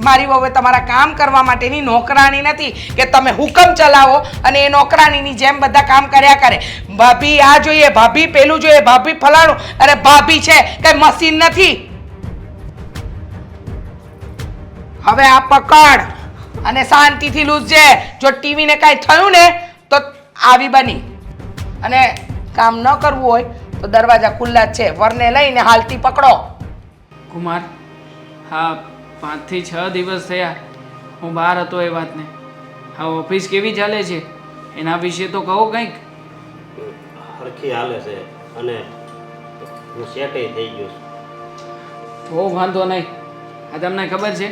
મારી વહુએ તમારા કામ કરવા માટેની નોકરાણી નથી કે તમે હુકમ ચલાવો અને એ નોકરાણીની જેમ બધા કામ કર્યા કરે. ભાભી આ જોઈએ, ભાભી પેલું જોઈએ, ભાભી ફલાણું. અરે ભાભી છે કઈ મશીન નથી. હવે આ પકડ અને શાંતિથી લૂઝજે. જો ટીવીને કાંઈ થયું ને તો આવી બની. અને કામ ન કરવું હોય તો દરવાજા ખુલ્લા જ છે. વરને લઈને હાલતી પકડો. કુમાર, હા 5 થી 6 દિવસ થયા હું બહાર હતો એ વાતને. હા, ઓફિસ કેવી ચાલે છે એના વિશે તો કહો કંઈક. હરખી હાલે છે અને હું સેટે થઈ ગયો છું. બહુ વાંધો નહીં. આ તમને ખબર છે,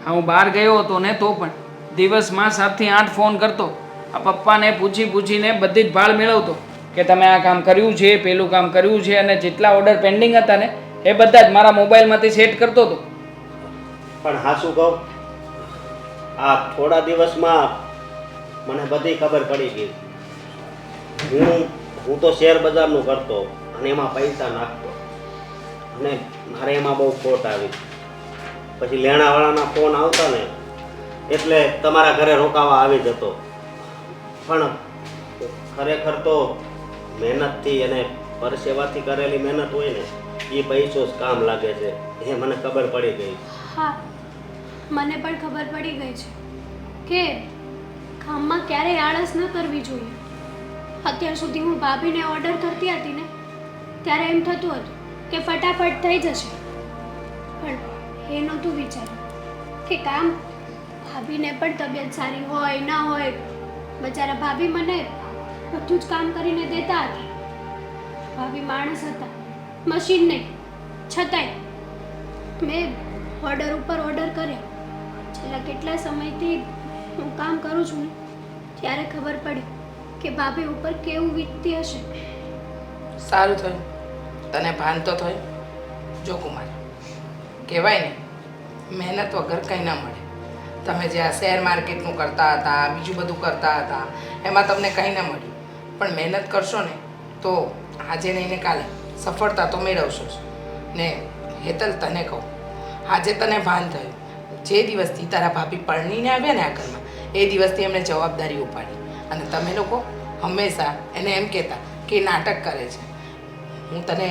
હા હું બહાર ગયો હતો ને તો પણ દિવસમાં 7 થી 8 ફોન કરતો. આ પપ્પાને પૂછીને બધી જ ભાળ મેળવતો કે તમે આ કામ કર્યું છે, પેલું કામ કર્યું છે, અને જેટલા ઓર્ડર પેન્ડિંગ હતા ને એ બધા જ મારા મોબાઈલમાંથી સેટ કરતો હતો. પણ હા શું કહું, આ થોડા દિવસમાં મને બધી ખબર પડી ગઈ. હું તો શેર બજારનું કરતો અને એમાં પૈસા નાખતો અને મારે એમાં બહુ ખોટ આવી. પછી લેણાવાળાના ફોન આવતા ને એટલે તમારા ઘરે રોકાવા આવી જતો. પણ ખરેખર તો મહેનતથી અને પરસેવાથી કરેલી મહેનત હોય ને એ પૈસો જ કામ લાગે છે, એ મને ખબર પડી ગઈ. હા, મને પણ ખબર પડી ગઈ છે કે કામમાં ક્યારેય આળસ ન કરવી જોઈએ. અત્યાર સુધી હું ભાભીને ઓર્ડર કરતી હતી ને ત્યારે એમ થતું હતું કે ફટાફટ થઈ જશે, પણ એ નહોતું વિચાર્યું કે કામ ભાભીને પણ તબિયત સારી હોય ના હોય, બચારા ભાભી મને બધું જ કામ કરીને દેતા હતા. ભાભી માણસ હતા, મશીન નહીં. છતાંય મેં ઓર્ડર ઉપર ઓર્ડર કર્યા. છેલ્લા કેટલા સમયથી હું કામ કરું છું ને ત્યારે ખબર પડી કે ભાભી ઉપર કેવું વીતતી હશે. સારું થયું તને ભાન તો થયું. જો કુમાર, કહેવાય ને મહેનત વગર કંઈ ના મળે. તમે જે આ શેર માર્કેટનું કરતા હતા, બીજું બધું કરતા હતા, એમાં તમને કંઈ ના મળ્યું. પણ મહેનત કરશો ને તો આજે નહીં ને કાલે સફળતા તો મેળવશો જ. ને હેતલ તને કહું, આજે તને ભાન થયું. જે દિવસથી તારા ભાભી પરણીને આવ્યા ને આ ઘરમાં એ દિવસથી એમણે જવાબદારી ઉપાડી. અને તમે લોકો હંમેશા એને એમ કહેતા કે એ નાટક કરે છે. હું તને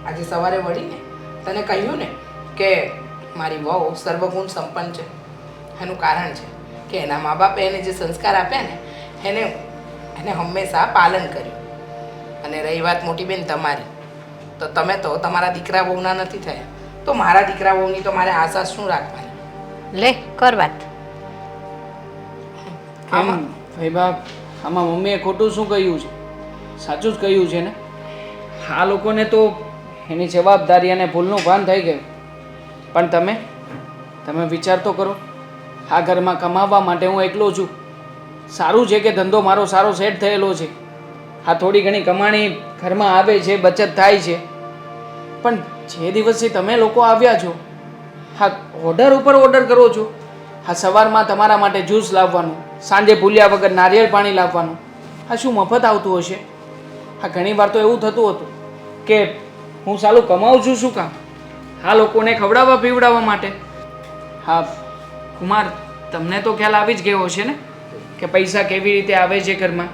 આજે સવારે વળીને તને કહ્યું ને કે મારી વહુ સર્વગુણ સંપન્ન છે. એનું કારણ છે કે એના મા બાપે એને જે સંસ્કાર આપ્યા ને એને હંમેશા પાલન કર્યું. અને રહી વાત મોટી બેન તમારી, તો તમે તો તમારા દીકરા બહુના નથી થયા, તો મારા દીકરા બહુની તો મારે આશા શું રાખવાની? લે કર વાત. કેમ ફૈબા, આમાં મમ્મીએ ખોટું શું કહ્યું છે? સાચું જ કહ્યું છે ને? આ લોકોને તો એની જવાબદારી અને ભૂલનું ભાન થઈ ગયું. પણ તમે વિચાર તો કરો, આ ઘરમાં કમાવા માટે હું એકલો છું. સારું છે કે ધંધો મારો સારો સેટ થયેલો છે, આ થોડી ઘણી કમાણી ઘરમાં આવે છે, બચત થાય છે. પણ જે દિવસથી તમે લોકો આવ્યા છો, હા ઓર્ડર ઉપર ઓર્ડર કરો છો. હા સવારમાં તમારા માટે જ્યુસ લાવવાનું, સાંજે ભૂલ્યા વગર નારિયેળ પાણી લાવવાનું. આ શું મફત આવતું હશે? હા ઘણી વાર તો એવું થતું હતું કે હું સાલું કમાઉં છું શું કામ? આ લોકોને ખવડાવવા પીવડાવવા માટે. હા કુમાર, તમને તો ખ્યાલ આવી જ ગયો હશે ને કે પૈસા કેવી રીતે આવે છે ઘરમાં.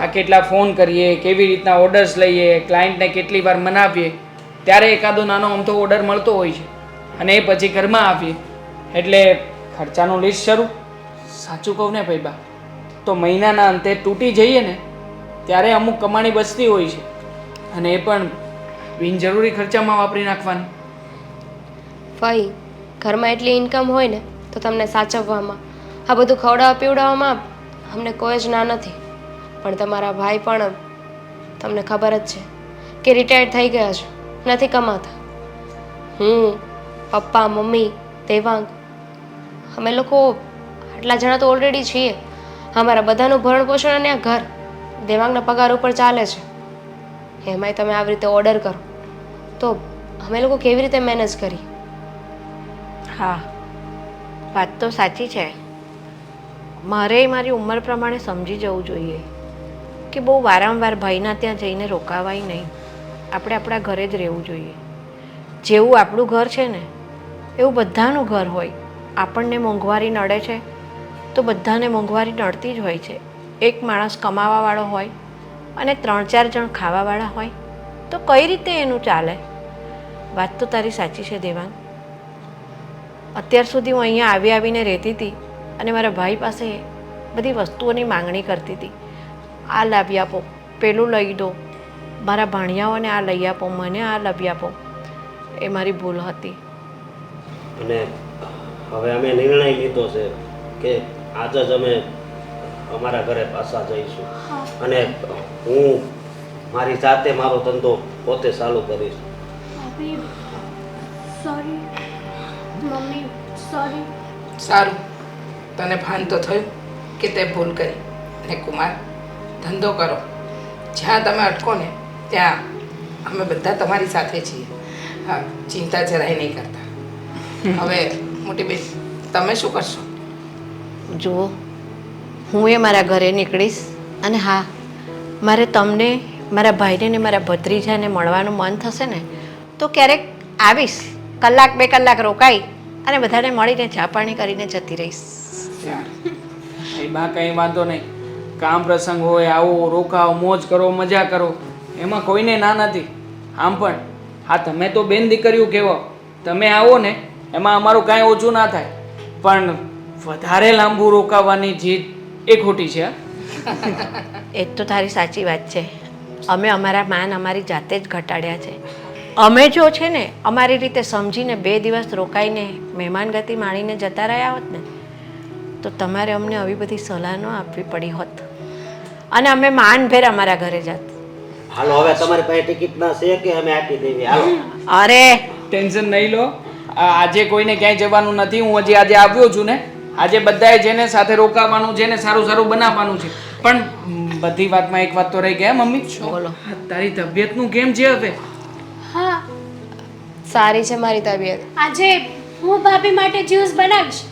આ કેટલા ફોન કરીએ, કેવી રીતના ઓર્ડર્સ લઈએ, ક્લાયન્ટને કેટલી વાર મનાવીએ, ત્યારે એકાદો નાનો અમથો ઓર્ડર મળતો હોય છે. અને એ પછી ઘરમાં આવીએ એટલે ખર્ચાનું લિસ્ટ શરૂ. સાચું કહું ને ભાઈબા, તો મહિનાના અંતે તૂટી જઈએ ને ત્યારે અમુક કમાણી બચતી હોય છે, અને એ પણ બિનજરૂરી ખર્ચામાં વાપરી નાખવાની. ફઈ, ઘરમાં એટલી ઇન્કમ હોય ને તો તમને સાચવવામાં, આ બધું ખવડાવવા પીવડાવવામાં અમને કોઈ જ ના નથી. પણ તમારા ભાઈ પણ, તમને ખબર જ છે કે રિટાયર્ડ થઈ ગયા છે, નથી કમાતા. હું, પપ્પા, મમ્મી, દેવાંગ, અમે લોકો આટલા જણા તો ઓલરેડી છીએ. અમારા બધાનું ભરણ પોષણ અને આ ઘર દેવાંગના પગાર ઉપર ચાલે છે. એમાંય તમે આવી રીતે ઓર્ડર કરો તો અમે લોકો કેવી રીતે મેનેજ કરીએ? હા, વાત તો સાચી છે. મારે મારી ઉંમર પ્રમાણે સમજી જવું જોઈએ કે બહુ વારંવાર ભાઈના ત્યાં જઈને રોકાવાય નહીં. આપણે આપણા ઘરે જ રહેવું જોઈએ. જેવું આપણું ઘર છે ને એવું બધાનું ઘર હોય. આપણને મોંઘવારી નડે છે તો બધાને મોંઘવારી નડતી જ હોય છે. એક માણસ કમાવાવાળો હોય અને 3-4 જણ ખાવાવાળા હોય તો કઈ રીતે એનું ચાલે? વાત તો તારી સાચી છે દેવાંગ. અત્યાર સુધી હું અહીંયા આવીને રહેતી હતી અને મારા ભાઈ પાસે બધી વસ્તુઓની માંગણી કરતી હતી. આ લાવી આપો, પેલું લઈ દો, મારા ભાણિયાઓને આ લઈ આપો, મને આ લાવી આપો. એ મારી ભૂલ હતી. અને હવે અમે નિર્ણય લીધો છે કે આજે જ અમે અમારા ઘરે પાછા જઈશું, અને હું મારી જાતે મારો ધંધો પોતે ચાલુ કરીશ. Sorry mummy, sorry. સારું, તને ભાન તો થયું કે તે ભૂલ કરી. ને કુમાર, ધંધો કરો, જ્યાં તમે અટકો ને ત્યાં અમે બધા તમારી સાથે છીએ. હા, ચિંતા જરાય નહીં કરતા. હવે મોટી બેન, તમે શું કરશો? જુઓ, હું એ મારા ઘરે નીકળીશ અને હા, મારે તમને, મારા ભાઈને ને મારા ભત્રીજાને મળવાનું મન થશે ને તો ક્યારેક આવીશ. 1-2 કલાક રોકાઈ અને બધાને મળીને ચા પાણી કરીને જતી રહીશ. એમાં કંઈ વાંધો નહીં. કામ પ્રસંગ હોય, આવો, રોકાઓ, મોજ કરો, મજા કરો, એમાં કોઈને ના નથી. આમ પણ હા, તમે તો બેન દીકરીઓ કહેવો, તમે આવો ને એમાં અમારું કાંઈ ઓછું ના થાય. પણ વધારે લાંબુ રોકાવાની જીદ એ ખોટી છે. એ તો તારી સાચી વાત છે. અમે અમારા માન અમારી જાતે જ ઘટાડ્યા છે. અમે જો છે ને અમારી રીતે સમજીને 2 દિવસ રોકાઈને મહેમાનગતિ માણીને જતા રહ્યા હોત ને તો તમારે અમને આવી બધી સલાહ ન આપવી પડી હોત અને અમે માનભેર અમારા ઘરે જાત. હાલો, હવે તમારી પાસે ટિકિટ ના છે કે અમે આપી દેવી? હાલો. અરે ટેન્શન નહીં લો. આજે કોઈને ક્યાંય જવાનું નથી. હું હજી આજે આવ્યો છું ને, આજે બધાએ જેને સાથે રોકાવાનું છે ને સારું સારું બનાવવાનું છે. પણ બધી વાતમાં એક વાત તો રહી ગયા મમ્મી. બોલો. તારી તબિયતનું કેમ છે હવે? હા, સારી છે મારી તબિયત. આજે હું ભાભી માટે જ્યુસ બનાવીશ.